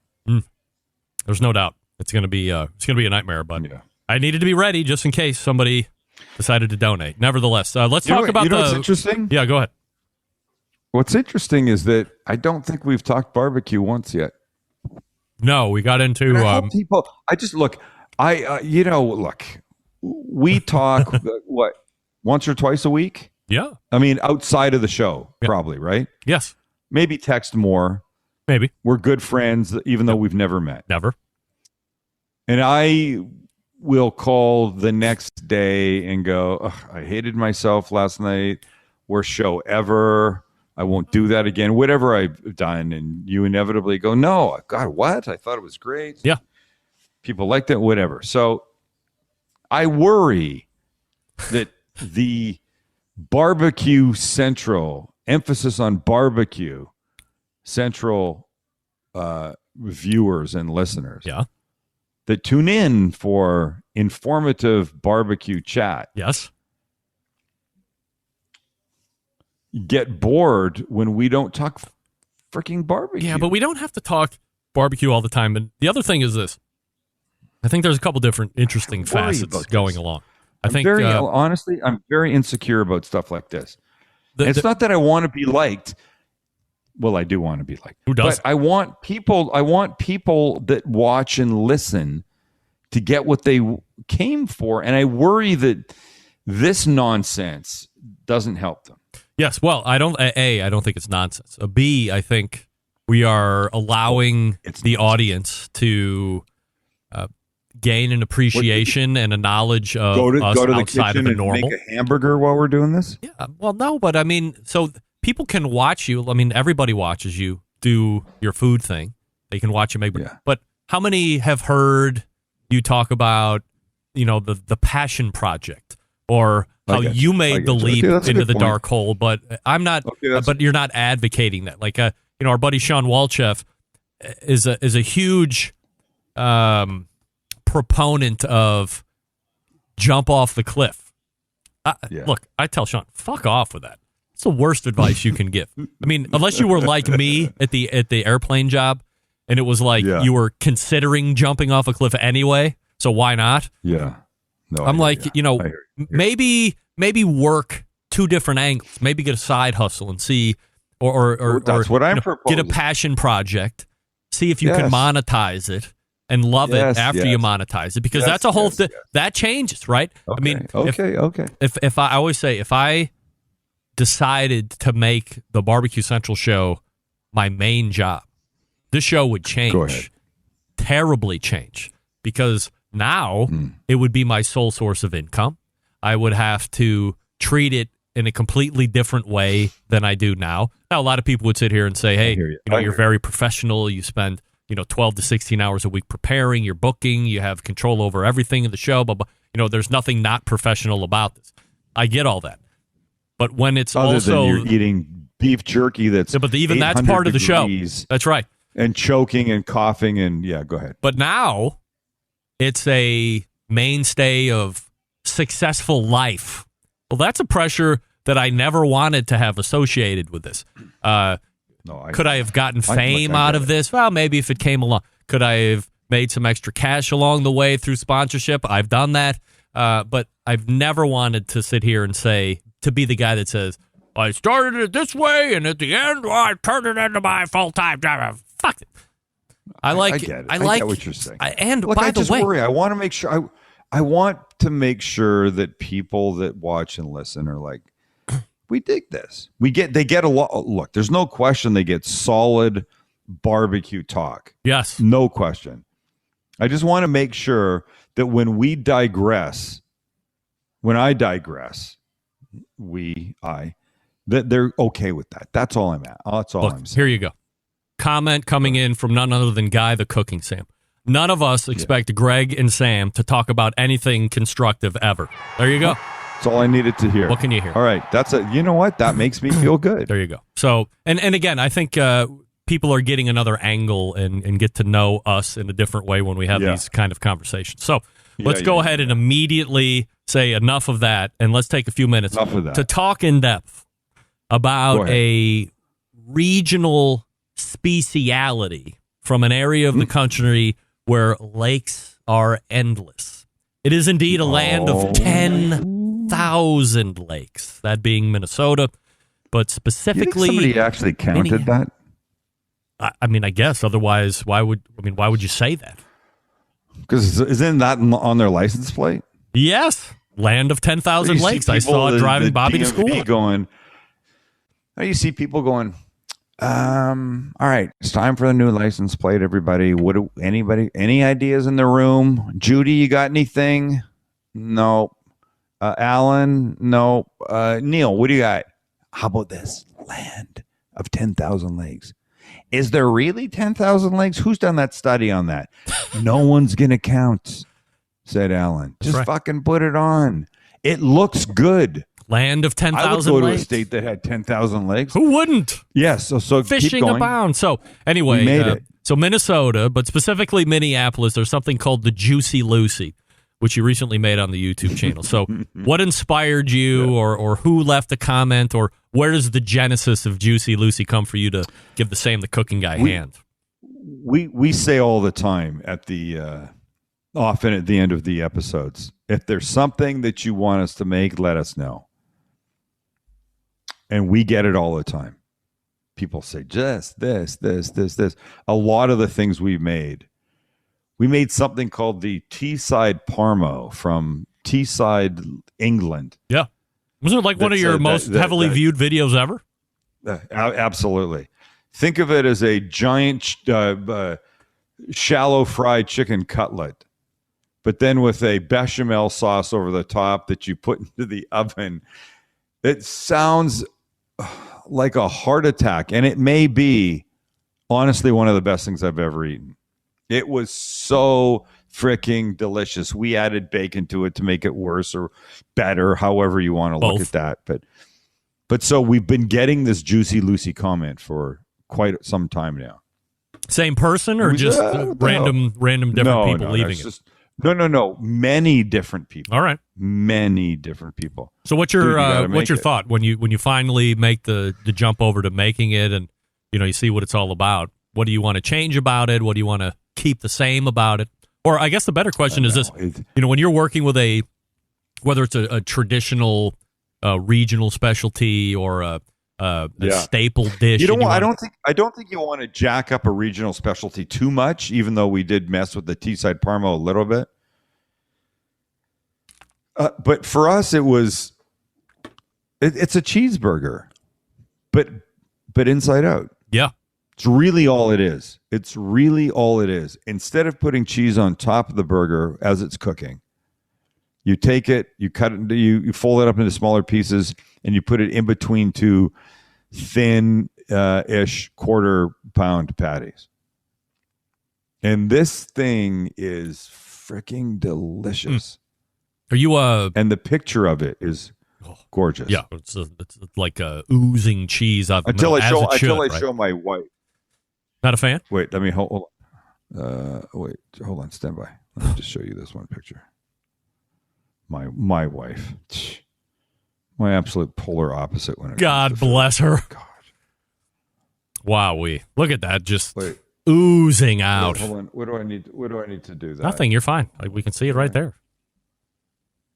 There's no doubt. It's going to be a nightmare, but I needed to be ready just in case somebody decided to donate. Nevertheless, let's talk about what's interesting? Yeah, go ahead. What's interesting is that I don't think we've talked barbecue once yet. No, we got into people. I just look. Look. We talk what, once or twice a week? Yeah. I mean, outside of the show, probably, right? Yes. Maybe text more. Maybe. We're good friends, even though we've never met. Never. And I will call the next day and go, "Ugh, I hated myself last night. Worst show ever. I won't do that again." Whatever I've done. And you inevitably go, "No, God, what? I thought it was great." Yeah. People liked it, whatever. So I worry that the Barbecue Central, emphasis on barbecue central viewers and listeners that tune in for informative barbecue chat get bored when we don't talk freaking barbecue. Yeah, but we don't have to talk barbecue all the time. And the other thing is this. I think there's a couple different interesting facets going along. Honestly, I'm very insecure about stuff like this. It's not that I want to be liked. Well, I do want to be liked. Who does? But I want people that watch and listen to get what they came for. And I worry that this nonsense doesn't help them. Yes. Well, I don't think it's nonsense. B, I think we are allowing the audience to gain an appreciation and a knowledge of us go to outside the of the kitchen normal. and make a hamburger while we're doing this? Yeah. Well, no, but I mean, so people can watch you. I mean, everybody watches you do your food thing. They can watch you make. Yeah. But how many have heard you talk about, the passion project or how you made the leap into the dark hole? But I'm not. But you're not advocating that. Like, our buddy Sean Walchef is a huge proponent of jump off the cliff. Look, I tell Sean, fuck off with that. It's the worst advice you can give. I mean, unless you were like me at the airplane job, and it was like you were considering jumping off a cliff anyway. So why not? Yeah. No, I'm like, maybe work two different angles. Maybe get a side hustle and see, or that's what I'm proposing. Get a passion project. See if you can monetize it. And love it after you monetize it, because that's a whole thing that changes, right? Okay, I mean, okay. If I always say, if I decided to make the Barbecue Central show my main job, this show would change, terribly change, because now it would be my sole source of income. I would have to treat it in a completely different way than I do now. Now, a lot of people would sit here and say, "Hey, you're very professional. You spend 12 to 16 hours a week preparing, you're booking, you have control over everything in the show, but there's nothing not professional about this." I get all that. But when it's Other also than you're eating beef jerky but even that's part of the show. That's right. And choking and coughing and go ahead. But now it's a mainstay of successful life. Well, that's a pressure that I never wanted to have associated with this. Could I have gotten fame out of this? Well, maybe if it came along. Could I have made some extra cash along the way through sponsorship? I've done that. But I've never wanted to sit here and to be the guy that says, I started it this way, and at the end, I turned it into my full-time job. Fuck it. I get it. I get what you're saying. By the way, worry. I want to make sure. I want to make sure that people that watch and listen are like, we dig this. They get a lot. Look, there's no question they get solid barbecue talk. Yes. No question. I just want to make sure that when I digress, that they're okay with that. That's all I'm at. That's all Look, I'm saying. here you go. Comment coming in from none other than Guy the Cooking Sam. None of us expect Greg and Sam to talk about anything constructive ever. There you go. That's all I needed to hear. What can you hear? All right. You know what? That makes me feel good. There you go. So, and again, I think people are getting another angle and get to know us in a different way when we have these kind of conversations. So let's go ahead and immediately say enough of that, and let's take a few minutes to talk in depth about a regional speciality from an area of the country where lakes are endless. It is indeed a land of 10,000 lakes, that being Minnesota, but specifically... You think somebody actually counted that? I mean, I guess. Otherwise, why would you say that? Because isn't that on their license plate? Yes. Land of 10,000 lakes. I saw it driving Bobby to school. You see people going, all right, it's time for the new license plate, everybody. Any ideas in the room? Judy, you got anything? No. Alan? No. Neil, what do you got? How about this? Land of 10,000 lakes. Is there really 10,000 lakes? Who's done that study on that? No one's going to count, said Alan. Just fucking put it on. It looks good. Land of 10,000 lakes. I would go to a state that had 10,000 lakes. Who wouldn't? Yes. So fishing keep going. abound. So anyway, we made it. So Minnesota, but specifically Minneapolis, there's something called the Juicy Lucy, which you recently made on the YouTube channel. So what inspired you or who left a comment, or where does the genesis of Juicy Lucy come for you to give the Sam the Cooking Guy hand? We say all the time at the often at the end of the episodes, if there's something that you want us to make, let us know. And we get it all the time. People say, just this. A lot of the things we made something called the Teesside Parmo from Teesside, England. Yeah. Wasn't it like one of your most heavily viewed videos ever? Absolutely. Think of it as a giant shallow fried chicken cutlet, but then with a bechamel sauce over the top that you put into the oven. It sounds like a heart attack, and it may be, honestly, one of the best things I've ever eaten. It was so freaking delicious. We added bacon to it to make it worse or better, however you want to look at that. But so we've been getting this Juicy Lucy comment for quite some time now. Same person or just random different people leaving it? No. Many different people. All right. Many different people. So what's your thought when you finally make the jump over to making it, and you see what it's all about? What do you want to change about it? What do you want to keep the same about it? Or I guess the better question is this: when you're working with whether it's a traditional regional specialty or a staple dish. I don't think you want to jack up a regional specialty too much, even though we did mess with the Teesside Parmo a little bit. But for us, it's a cheeseburger, but inside out. Yeah. It's really all it is. Instead of putting cheese on top of the burger as it's cooking, you take it, you cut it, you fold it up into smaller pieces, and you put it in between two thin-ish quarter-pound patties. And this thing is freaking delicious. Are you and the picture of it is gorgeous. Yeah, it's like oozing cheese out of the middle, until I show my wife. Not a fan? Wait, let me hold on. Hold on, stand by. Let me just show you this one picture. My wife. My absolute polar opposite when it God bless her. God. Wow, look at that, just oozing out. Hold on. What do I need to do that? Nothing, you're fine. We can see it right there.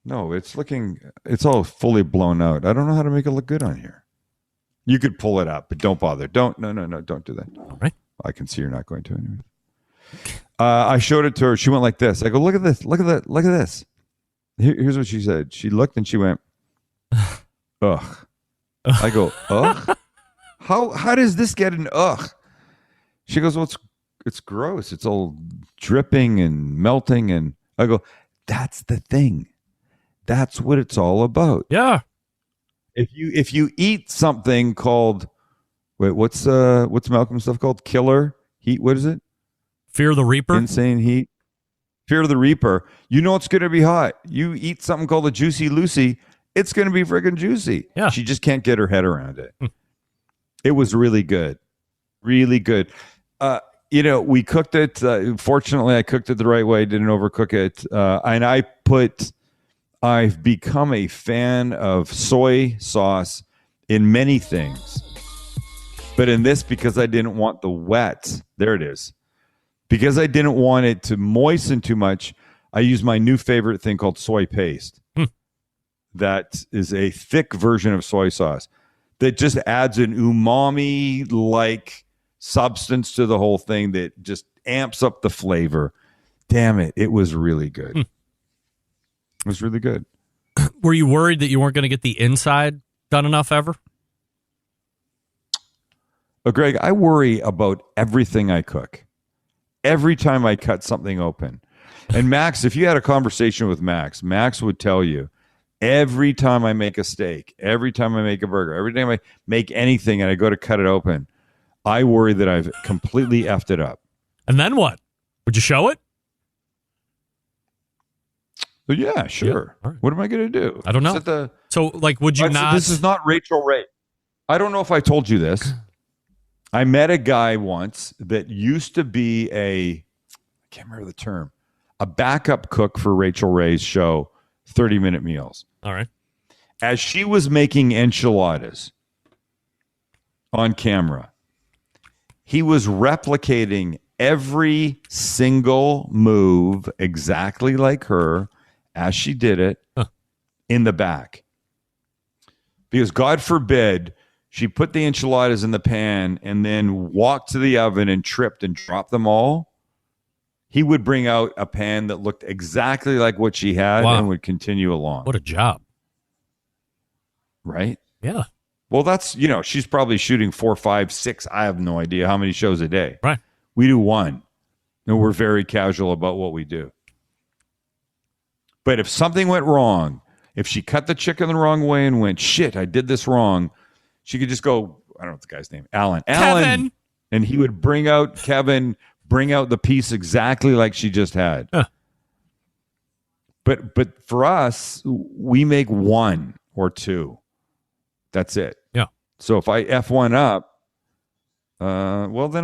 No, it's all fully blown out. I don't know how to make it look good on here. You could pull it up, but don't bother. No, don't do that. All right. I can see you're not going to anyway. I showed it to her. She went like this. I go, look at this. Look at that. Look at this. Here's what she said. She looked and she went, ugh. I go, ugh? How does this get an ugh? She goes, well, it's gross. It's all dripping and melting. And I go, that's the thing. That's what it's all about. Yeah. If you eat something called, what's Malcolm's stuff called? Killer heat. What is it? Fear the Reaper. Insane heat. Fear of the Reaper. You know it's going to be hot. You eat something called a Juicy Lucy, it's going to be freaking juicy. Yeah. She just can't get her head around it. It was really good. Really good. We cooked it. Fortunately, I cooked it the right way. Didn't overcook it. And I've become a fan of soy sauce in many things. But in this, because I didn't want the wet, there it is. Because I didn't want it to moisten too much, I used my new favorite thing called soy paste. That is a thick version of soy sauce that just adds an umami-like substance to the whole thing that just amps up the flavor. Damn it. It was really good. It was really good. Were you worried that you weren't going to get the inside done enough ever? Greg, I worry about everything I cook. Every time I cut something open. And Max, if you had a conversation with Max would tell you, every time I make a steak, every time I make a burger, every time I make anything and I go to cut it open, I worry that I've completely effed it up. And then what? Would you show it? Yeah, sure. Yeah. Right. What am I going to do? I don't know. Would you not? This is not Rachel Ray. I don't know if I told you this. I met a guy once that used to be I can't remember the term, a backup cook for Rachel Ray's show, 30-Minute Meals. All right. As she was making enchiladas on camera, he was replicating every single move exactly like her as she did it in the back. Because God forbid she put the enchiladas in the pan and then walked to the oven and tripped and dropped them all. He would bring out a pan that looked exactly like what she had and would continue along. What a job. Right? Yeah. Well, that's, she's probably shooting 4, 5, 6. I have no idea how many shows a day. Right. We do one. And we're very casual about what we do. But if something went wrong, if she cut the chicken the wrong way and went, shit, I did this wrong, she could just go, I don't know what the guy's name, Alan. Kevin. And he would bring out the piece exactly like she just had. But for us, we make 1 or 2. That's it. Yeah. So if I F one up, then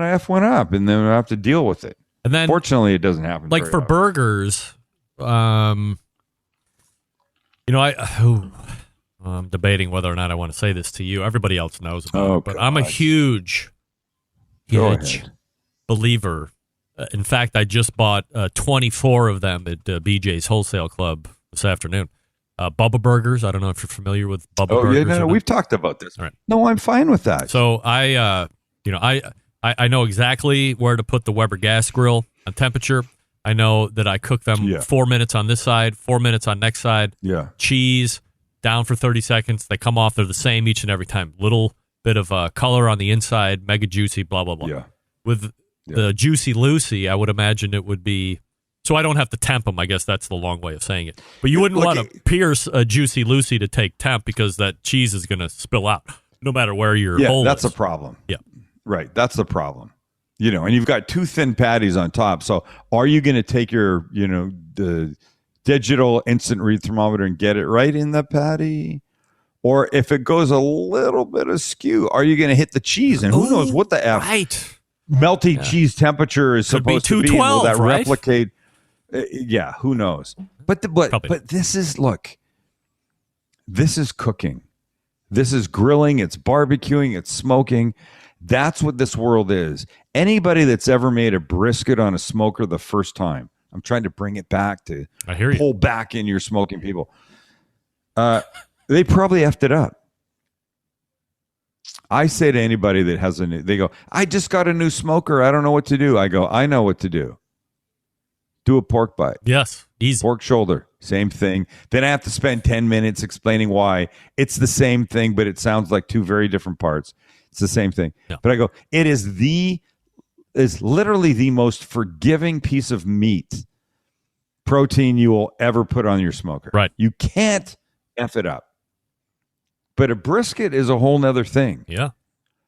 I F one up, and then I have to deal with it. And then, fortunately, it doesn't happen. Like for often. burgers, I'm debating whether or not I want to say this to you. Everybody else knows about it, but I'm a huge believer. In fact, I just bought 24 of them at BJ's Wholesale Club this afternoon. Bubba Burgers. I don't know if you're familiar with Bubba Burgers. Oh, yeah, no, we've talked about this. All right. No, I'm fine with that. So I know exactly where to put the Weber gas grill on temperature. I know that I cook them 4 minutes on this side, 4 minutes on next side. Yeah. Cheese down for 30 seconds. They come off. They're the same each and every time. Little bit of color on the inside, mega juicy, blah, blah, blah. Yeah. With the Juicy Lucy, I would imagine it would be... So I don't have to temp them. I guess that's the long way of saying it. But you wouldn't want to pierce a Juicy Lucy to take temp because that cheese is going to spill out no matter where your hole that's is. a problem. Yeah. Right. That's the problem. And you've got 2 thin patties on top. So are you going to take your, the digital instant read thermometer and get it right in the patty? Or if it goes a little bit askew, are you going to hit the cheese? And who knows what the F melty cheese temperature is supposed to be? Will that replicate? Who knows? But this is, this is cooking. This is grilling. It's barbecuing. It's smoking. That's what this world is. Anybody that's ever made a brisket on a smoker the first time, I'm trying to bring it back to pull back in your smoking people. They probably effed it up. I say to anybody that has they go, I just got a new smoker. I don't know what to do. I go, I know what to do. Do a pork butt. Yes, easy. Pork shoulder, same thing. Then I have to spend 10 minutes explaining why it's the same thing, but it sounds like 2 very different parts. It's the same thing. Yeah. But I go, it is the is literally the most forgiving piece of meat protein you will ever put on your smoker. Right. You can't F it up. But a brisket is a whole nother thing. Yeah.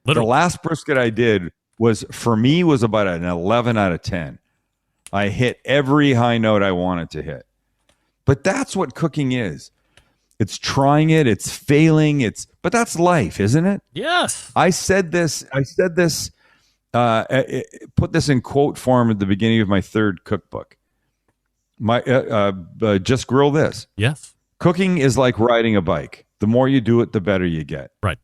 The last brisket I did was about an 11 out of 10. I hit every high note I wanted to hit. But that's what cooking is. It's trying it, it's failing, but that's life, isn't it? Yes. I said this, put this in quote form at the beginning of my third cookbook. Just grill this. Yes. Cooking is like riding a bike. The more you do it, the better you get. Right.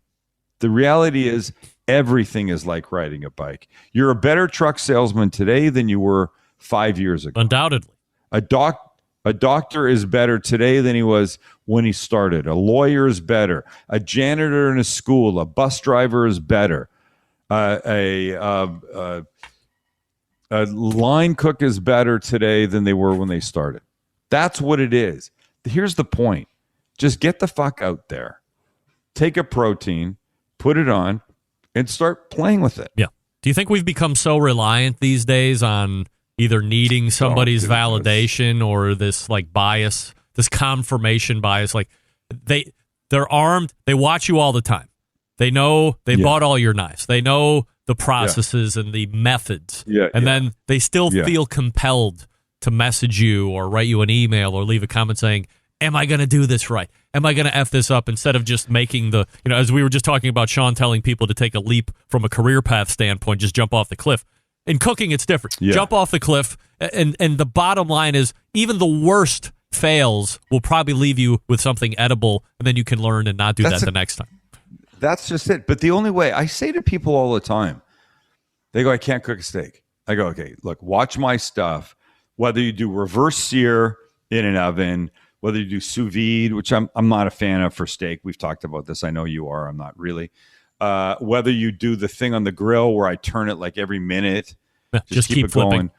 The reality is everything is like riding a bike. You're a better truck salesman today than you were 5 years ago. Undoubtedly. A doctor is better today than he was when he started. A lawyer is better. A janitor in a school, a bus driver is better. A line cook is better today than they were when they started. That's what it is. Here's the point. Just get the fuck out there. Take a protein, put it on, and start playing with it. Yeah. Do you think we've become so reliant these days on either needing somebody's validation or this like bias, this confirmation bias? Like they're armed. They watch you all the time. They know they bought all your knives. They know the processes and the methods. And then they still feel compelled to message you or write you an email or leave a comment saying, am I going to do this right? Am I going to F this up? Instead of just making as we were just talking about Sean telling people to take a leap from a career path standpoint, just jump off the cliff. In cooking, it's different. Jump off the cliff. And the bottom line is even the worst fails will probably leave you with something edible, and then you can learn and not do that the next time. That's just it. But the only way, I say to people all the time, they go, I can't cook a steak. I go, okay, look, watch my stuff. Whether you do reverse sear in an oven, whether you do sous vide, which I'm not a fan of for steak. We've talked about this. I know you are. I'm not really. Whether you do the thing on the grill where I turn it like every minute. Just keep it flipping. going.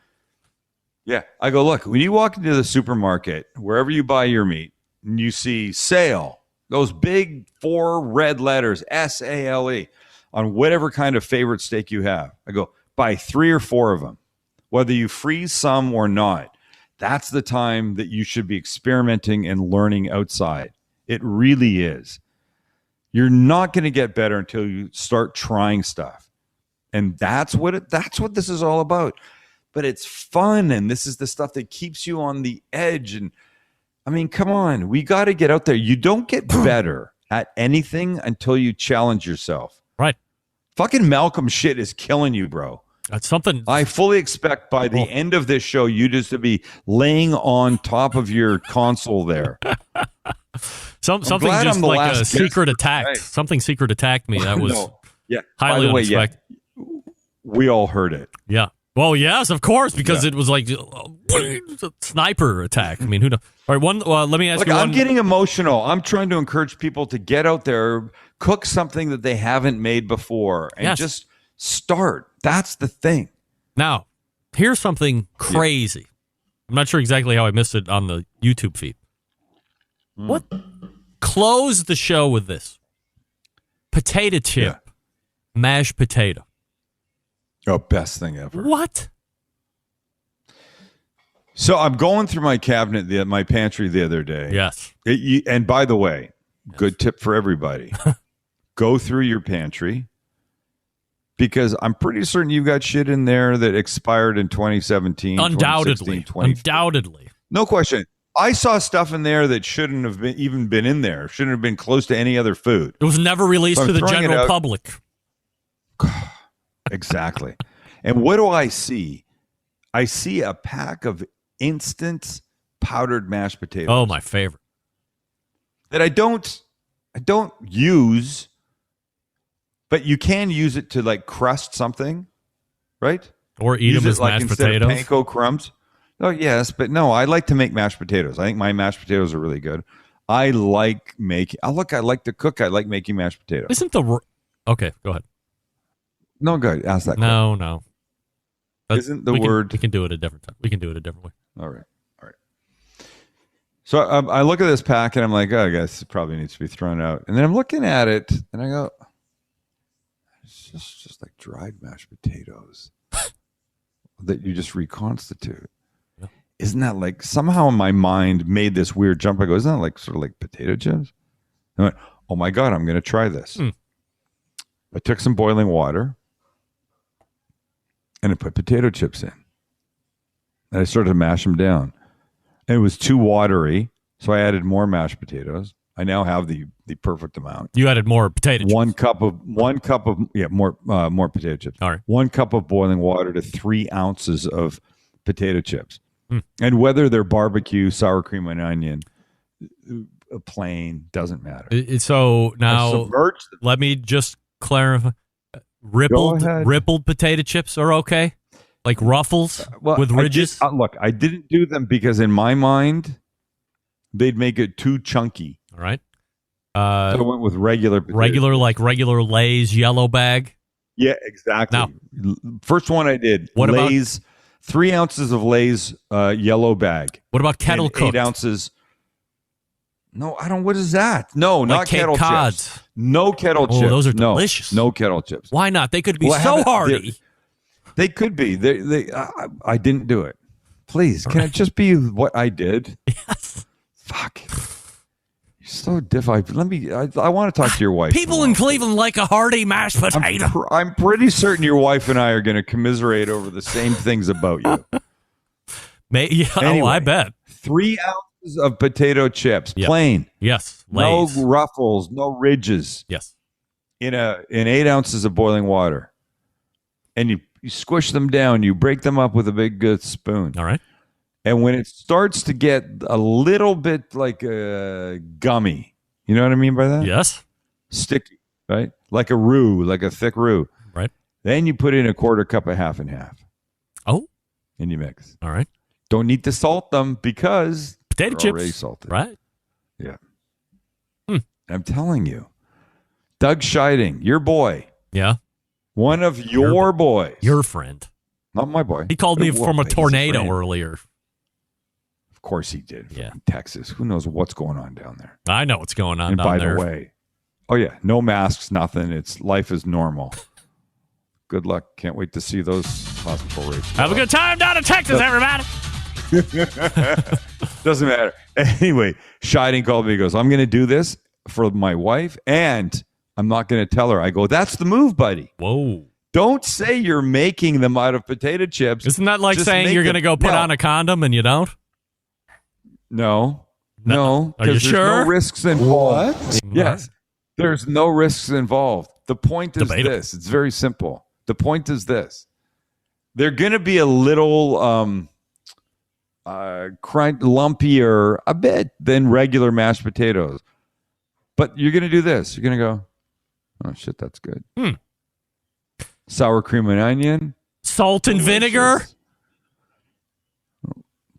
Yeah. I go, look, when you walk into the supermarket, wherever you buy your meat, and you see sale, those big 4 red letters, SALE, on whatever kind of favorite steak you have. I go, buy 3 or 4 of them. Whether you freeze some or not, that's the time that you should be experimenting and learning outside. It really is. You're not going to get better until you start trying stuff. And that's what this is all about. But it's fun, and this is the stuff that keeps you on the edge. And I mean, come on, we got to get out there. You don't get better at anything until you challenge yourself. Right. Fucking Malcolm shit is killing you, bro. That's something. I fully expect by the end of this show, you just to be laying on top of your console there. Something just like a secret attack. Right. Something secret attacked me. That was highly unexpected. We all heard it. Yeah. Well, yes, of course, because it was like a sniper attack. I mean, who knows? All right, let me ask you one. I'm getting emotional. I'm trying to encourage people to get out there, cook something that they haven't made before, and just start. That's the thing. Now, here's something crazy. Yeah. I'm not sure exactly how I missed it on the YouTube feed. What? Close the show with this. Potato chip, mashed potato. Oh, best thing ever. What? So I'm going through my cabinet, my pantry the other day. Yes. And by the way, good tip for everybody. Go through your pantry, because I'm pretty certain you've got shit in there that expired in 2017. Undoubtedly. Undoubtedly. No question. I saw stuff in there that shouldn't have even been in there. Shouldn't have been close to any other food. It was never released to the general public. Exactly. And what do I see? I see a pack of instant powdered mashed potatoes. Oh, my favorite. That I don't use, but you can use it to like crust something, right? Or eat them as mashed potatoes. Panko crumbs. Oh, yes, but no, I like to make mashed potatoes. I think my mashed potatoes are really good. I like making. I like to cook. I like making mashed potatoes. Okay, go ahead. No, go ahead. Ask that. No. Isn't the word? We can do it a different time. We can do it a different way. All right. So I look at this pack and I'm like, oh, I guess it probably needs to be thrown out. And then I'm looking at it and I go, it's just like dried mashed potatoes. that you just reconstitute. Yeah. Isn't that like somehow in my mind made this weird jump? I go, isn't that like sort of like potato chips? I went, oh my God, I'm going to try this. I took some boiling water and I put potato chips in. And I started to mash them down. And it was too watery, so I added more mashed potatoes. I now have the perfect amount. You added more potato chips. One cup of more potato chips. All right. 1 cup of boiling water to 3 ounces of potato chips. And whether they're barbecue, sour cream and onion, plain, doesn't matter. So now let me just clarify. Rippled potato chips are okay? Like Ruffles with ridges? Look, I didn't do them because in my mind, they'd make it too chunky. All right. So I went with regular regular Lay's yellow bag? Yeah, exactly. Now, first one I did. What Lay's, 3 ounces of Lay's yellow bag. What about kettle cooked? 8 ounces. No, I don't. What is that? No, like not Cape kettle Cods. chips. No kettle chips. Those are delicious. No kettle chips. Why not? They could be so hearty. They could be. I didn't do it. Please, can it just be what I did? Yes. Fuck. You're so diff. I want to talk to your wife. People in Cleveland like a hearty mashed potato. I'm pretty certain your wife and I are going to commiserate over the same things about you. Anyway, I bet. 3 ounces of potato chips, plain. Yes. Lay's. No ruffles, no ridges. Yes. In 8 ounces of boiling water. And you squish them down. You break them up with a big good spoon. All right. And when it starts to get a little bit like gummy, you know what I mean by that? Yes. Sticky, right? Like a roux, like a thick roux. Right. Then you put in a quarter cup of half and half. Oh. And you mix. All right. Don't need to salt them because potato chips already salted. Right. Yeah. I'm telling you. Doug Scheiding, your boy. Yeah. One of your boys. Your friend. Not my boy. He called me from a tornado earlier. Of course he did. Yeah. From Texas. Who knows what's going on down there? I know what's going on and down by there. the way, oh yeah, no masks, nothing. Life is normal. Good luck. Can't wait to see those hospital rates. Have a good time down in Texas, everybody. Doesn't matter. Anyway, Scheiding called me. He goes, I'm going to do this for my wife, and I'm not going to tell her. I go, that's the move, buddy. Whoa. Don't say you're making them out of potato chips. Isn't that like saying you're going to go put on a condom and you don't? No. Are you sure? There's no risks involved. What? Yes. There's no risks involved. The point is this. It's very simple. The point is this. They're going to be a little lumpier a bit than regular mashed potatoes. But you're going to do this. You're going to go, oh, shit, that's good. Sour cream and onion. Salt and vinegar.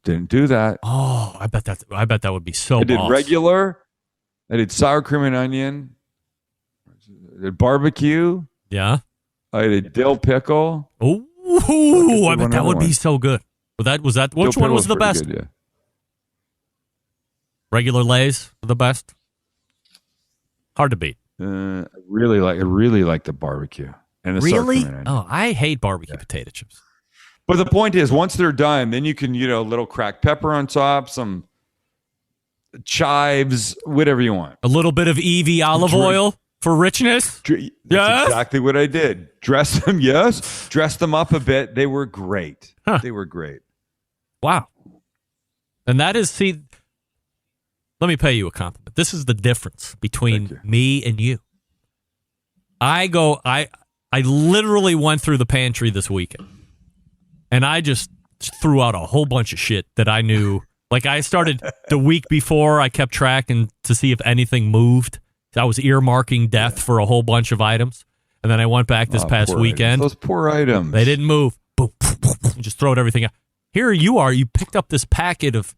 Didn't do that. Oh, I bet that would be so I did regular. I did sour cream and onion. I did barbecue. Yeah. I did dill pickle. Ooh, I bet that would be so good. Was that which one was the best? Good, yeah. Regular Lay's the best. Hard to beat. I really like the barbecue and the sour cream and onion. Oh, I hate barbecue potato chips. But the point is, once they're done, then you can, little cracked pepper on top, some chives, whatever you want. A little bit of Evie olive oil for richness. That's exactly what I did. Dress them, yes. Dress them up a bit. They were great. Huh. They were great. Wow. And that is, let me pay you a compliment. This is the difference between me and you. I literally went through the pantry this weekend. And I just threw out a whole bunch of shit that I knew. Like I started the week before, I kept tracking to see if anything moved. I was earmarking death for a whole bunch of items. And then I went back this past weekend. Those poor items. They didn't move. Boom, boom, boom, boom, just throw everything out. Here you are. You picked up this packet of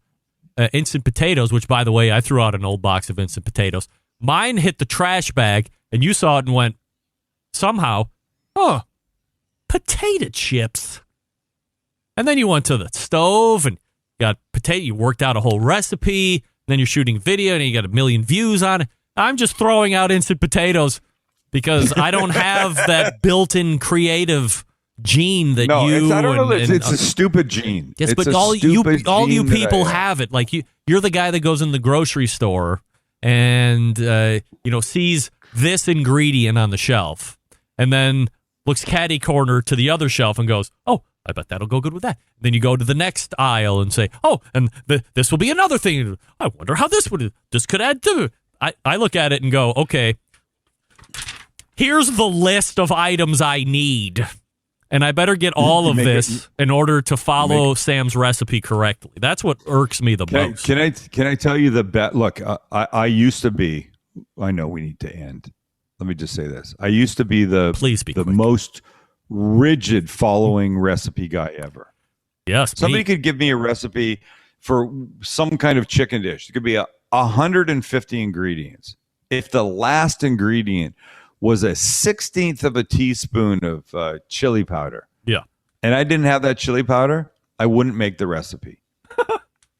instant potatoes, which, by the way, I threw out an old box of instant potatoes. Mine hit the trash bag, and you saw it and went, somehow, potato chips. And then you went to the stove and got potato. You worked out a whole recipe. Then you're shooting video and you got 1 million views on it. I'm just throwing out instant potatoes because I don't have that built-in creative gene that No, you. I don't know. and- It's a stupid gene. Yes, It's but a all you stupid gene that people I have it. Like you're the guy that goes in the grocery store and sees this ingredient on the shelf, and then looks catty corner to the other shelf and goes, "Oh, I bet that'll go good with that." Then you go to the next aisle and say, "Oh, and this will be another thing. I wonder how this could add to." I look at it and go, "Okay, here's the list of items I need." And I better get all of this in order to follow Sam's recipe correctly. That's what irks me the most. Can I tell you the bet? Look, I used to be. I know we need to end. Let me just say this. I used to be the most rigid following recipe guy ever. Yes, somebody could give me a recipe for some kind of chicken dish. It could be 150 ingredients. If the last ingredient was a 1/16 of a teaspoon of chili powder. Yeah. And I didn't have that chili powder, I wouldn't make the recipe.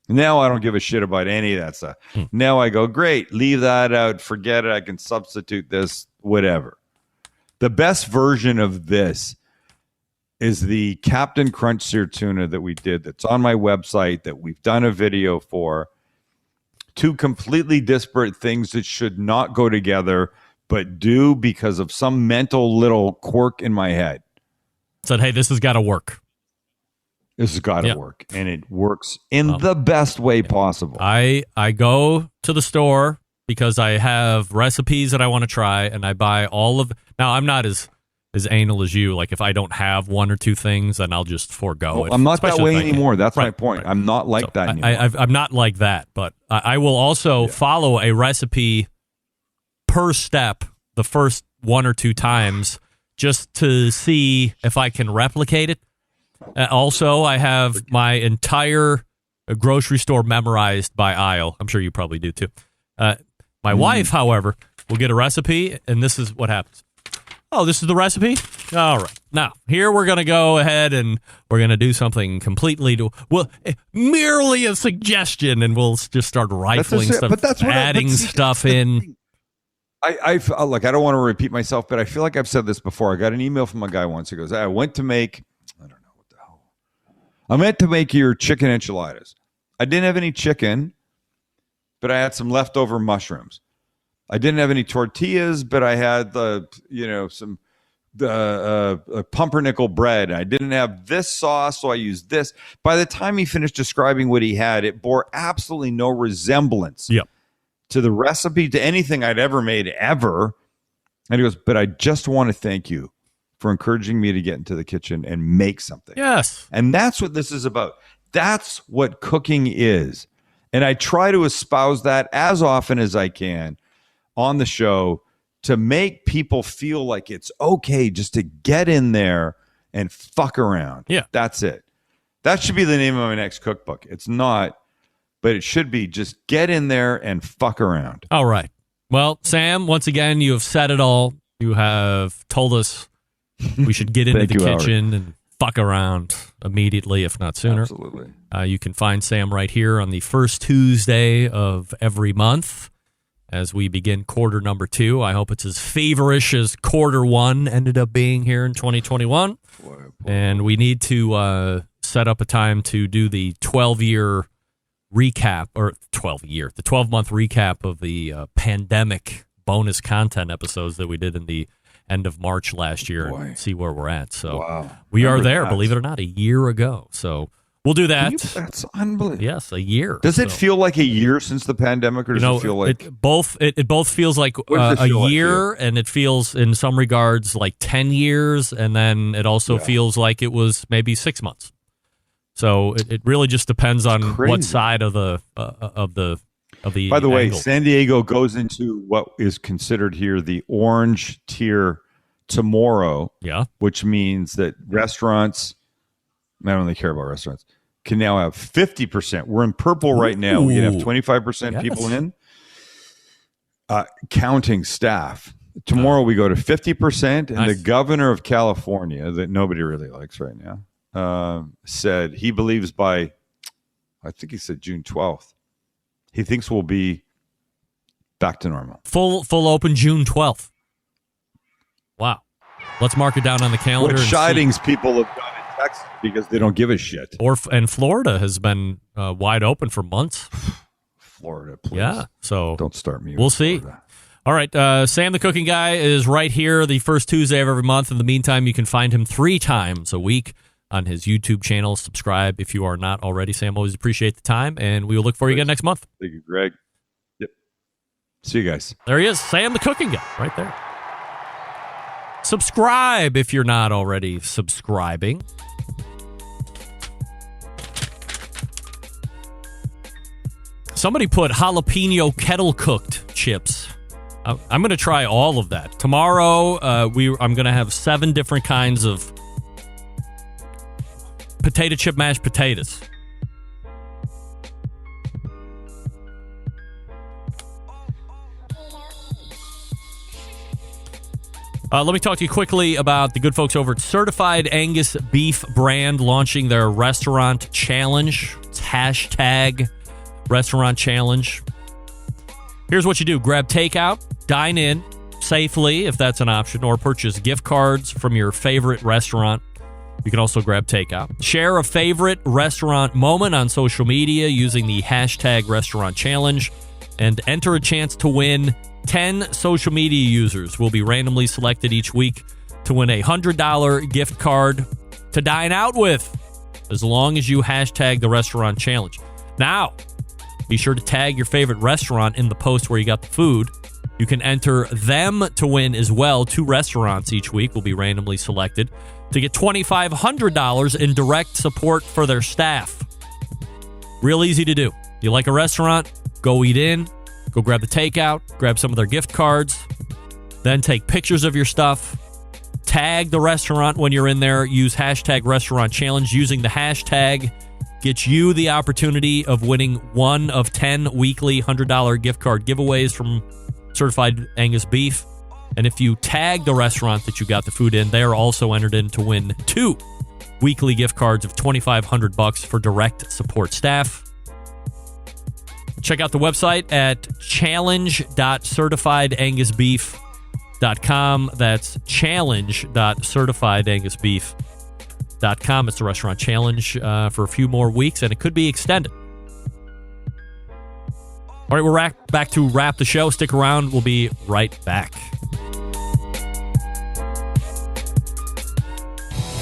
Now I don't give a shit about any of that stuff. Now I go, great, leave that out, forget it, I can substitute this, whatever. The best version of this is the Captain Crunch Sear Tuna that we did that's on my website that we've done a video for. Two completely disparate things that should not go together, but do because of some mental little quirk in my head. Said, hey, this has got to work. This has got to work. And it works in the best way possible. I go to the store because I have recipes that I want to try, and I buy all of... Now, I'm not as anal as you. Like, if I don't have one or two things, then I'll just forego it. I'm not that way anymore. That's right, my point. Right. I'm not like that anymore. I'm not like that, but I will also follow a recipe per step the first one or two times just to see if I can replicate it. Also, I have my entire grocery store memorized by aisle. I'm sure you probably do too. My wife, however, will get a recipe, and this is what happens. Oh, this is the recipe? All right. Now, here we're going to go ahead and we're going to do something completely merely a suggestion, and we'll just start rifling stuff, adding stuff in. I don't want to repeat myself, but I feel like I've said this before. I got an email from a guy once who goes, I meant to make your chicken enchiladas. I didn't have any chicken, but I had some leftover mushrooms. I didn't have any tortillas, but I had some pumpernickel bread. I didn't have this sauce, so I used this. By the time he finished describing what he had, it bore absolutely no resemblance to the recipe, to anything I'd ever made ever. And he goes, but I just want to thank you for encouraging me to get into the kitchen and make something. Yes. And that's what this is about. That's what cooking is. And I try to espouse that as often as I can on the show to make people feel like it's okay just to get in there and fuck around. Yeah. That's it. That should be the name of my next cookbook. It's not, but it should be just get in there and fuck around. All right. Well, Sam, once again, you have said it all. You have told us we should get into the kitchen and fuck around immediately, if not sooner. Absolutely. You can find Sam right here on the first Tuesday of every month as we begin quarter number 2. I hope it's as favorish as quarter 1 ended up being here in 2021. And we need to set up a time to do the 12-year recap, or the 12-month recap of the pandemic bonus content episodes that we did in the end of March last year and see where we're at. So we are there, believe it or not, a year ago. So we'll do that. That's unbelievable. Yes, a year. Does it feel like a year since the pandemic, or does it feel like it both feels like a year, and it feels in some regards like 10 years, and then it also feels like it was maybe 6 months. So it really just depends on what side of the By the way, San Diego goes into what is considered here the orange tier tomorrow. Yeah. Which means that restaurants, I don't really care about restaurants, can now have 50%. We're in purple right now. We can have 25% people in. Counting staff. Tomorrow we go to 50%, and the governor of California, that nobody really likes right now, said he believes by, I think he said June 12th, he thinks we'll be back to normal. Full open June 12th. Wow. Let's mark it down on the calendar. What and shidings people have done in Texas because they don't give a shit. And Florida has been wide open for months. Florida, please. Yeah, so don't start me. We'll see. Florida. All right, Sam the Cooking Guy is right here the first Tuesday of every month. In the meantime, you can find him 3 times a week on his YouTube channel. Subscribe if you are not already. Sam, always appreciate the time, and we will look for you again next month. Thank you, Greg. Yep. See you guys. There he is, Sam the Cooking Guy, right there. Subscribe if you're not already subscribing. Somebody put jalapeno kettle-cooked chips. I'm going to try all of that. Tomorrow, I'm going to have 7 different kinds of potato chip mashed potatoes. Let me talk to you quickly about the good folks over at Certified Angus Beef brand launching their restaurant challenge. It's hashtag restaurant challenge. Here's what you do. Grab takeout, dine in safely if that's an option, or purchase gift cards from your favorite restaurant. You can also grab takeout. Share a favorite restaurant moment on social media using the hashtag restaurant challenge and enter a chance to win. 10 social media users will be randomly selected each week to win a $100 gift card to dine out with, as long as you hashtag the restaurant challenge. Now, be sure to tag your favorite restaurant in the post where you got the food. You can enter them to win as well. 2 restaurants each week will be randomly selected to get $2,500 in direct support for their staff. Real easy to do. You like a restaurant? Go eat in. Go grab the takeout. Grab some of their gift cards. Then take pictures of your stuff. Tag the restaurant when you're in there. Use hashtag restaurant challenge. Using the hashtag gets you the opportunity of winning one of 10 weekly $100 gift card giveaways from Certified Angus Beef. And if you tag the restaurant that you got the food in, they are also entered in to win 2 weekly gift cards of $2,500 for direct support staff. Check out the website at challenge.certifiedangusbeef.com. That's challenge.certifiedangusbeef.com. It's a restaurant challenge for a few more weeks, and it could be extended. All right, we're back to wrap the show. Stick around. We'll be right back.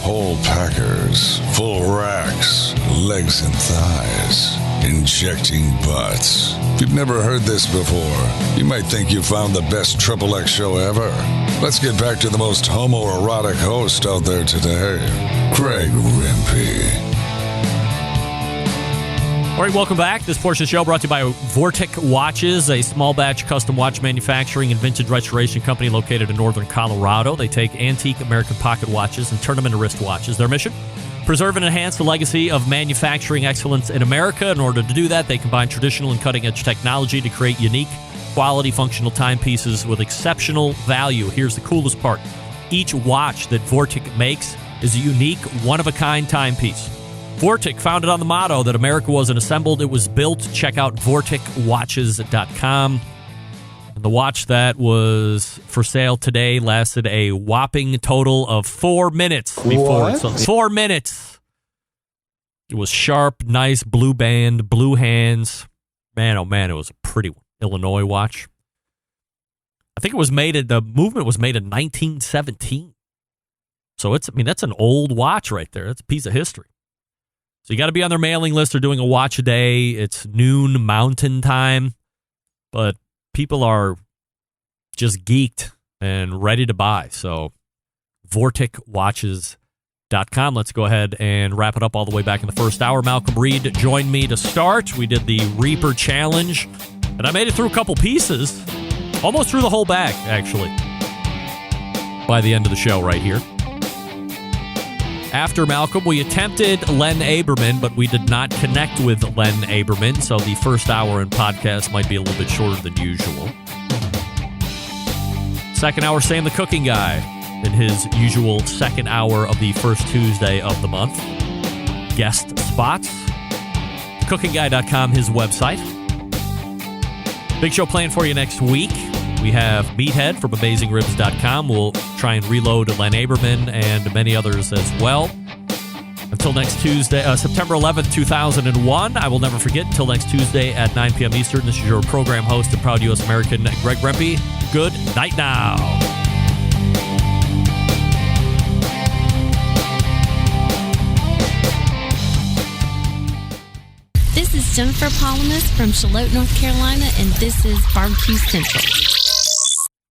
Whole packers, full racks, legs and thighs, injecting butts. If you've never heard this before, you might think you found the best XXX show ever. Let's get back to the most homoerotic host out there today, Greg Rempe. All right, welcome back. This portion of the show brought to you by Vortic Watches, a small batch custom watch manufacturing and vintage restoration company located in northern Colorado. They take antique American pocket watches and turn them into wrist watches. Their mission? Preserve and enhance the legacy of manufacturing excellence in America. In order to do that, they combine traditional and cutting-edge technology to create unique, quality, functional timepieces with exceptional value. Here's the coolest part. Each watch that Vortic makes is a unique, one-of-a-kind timepiece. Vortic, founded on the motto that America wasn't assembled, it was built. Check out VorticWatches.com. And the watch that was for sale today lasted a whopping total of 4 minutes before it sold. 4 minutes. It was sharp, nice blue band, blue hands. Man, oh man, it was a pretty one. Illinois watch. I think it was the movement was made in 1917. So that's an old watch right there. That's a piece of history. So you got to be on their mailing list. They're doing a watch a day. It's noon Mountain Time. But people are just geeked and ready to buy. So VorticWatches.com. Let's go ahead and wrap it up all the way back in the first hour. Malcolm Reed joined me to start. We did the Reaper Challenge. And I made it through a couple pieces. Almost through the whole bag, actually. By the end of the show right here. After Malcolm, we attempted Len Aberman, but we did not connect with Len Aberman, so the first hour in podcast might be a little bit shorter than usual. Second hour, Sam the Cooking Guy, in his usual second hour of the first Tuesday of the month. Guest spots. CookingGuy.com, his website. Big show planned for you next week. We have Meathead from AmazingRibs.com. We'll try and reload Len Aberman and many others as well. Until next Tuesday, September 11th, 2001. I will never forget. Until next Tuesday at 9 p.m. Eastern, this is your program host and proud U.S. American, Greg Rempe. Good night now. This is Jennifer Palamas from Charlotte, North Carolina, and this is BBQ Central.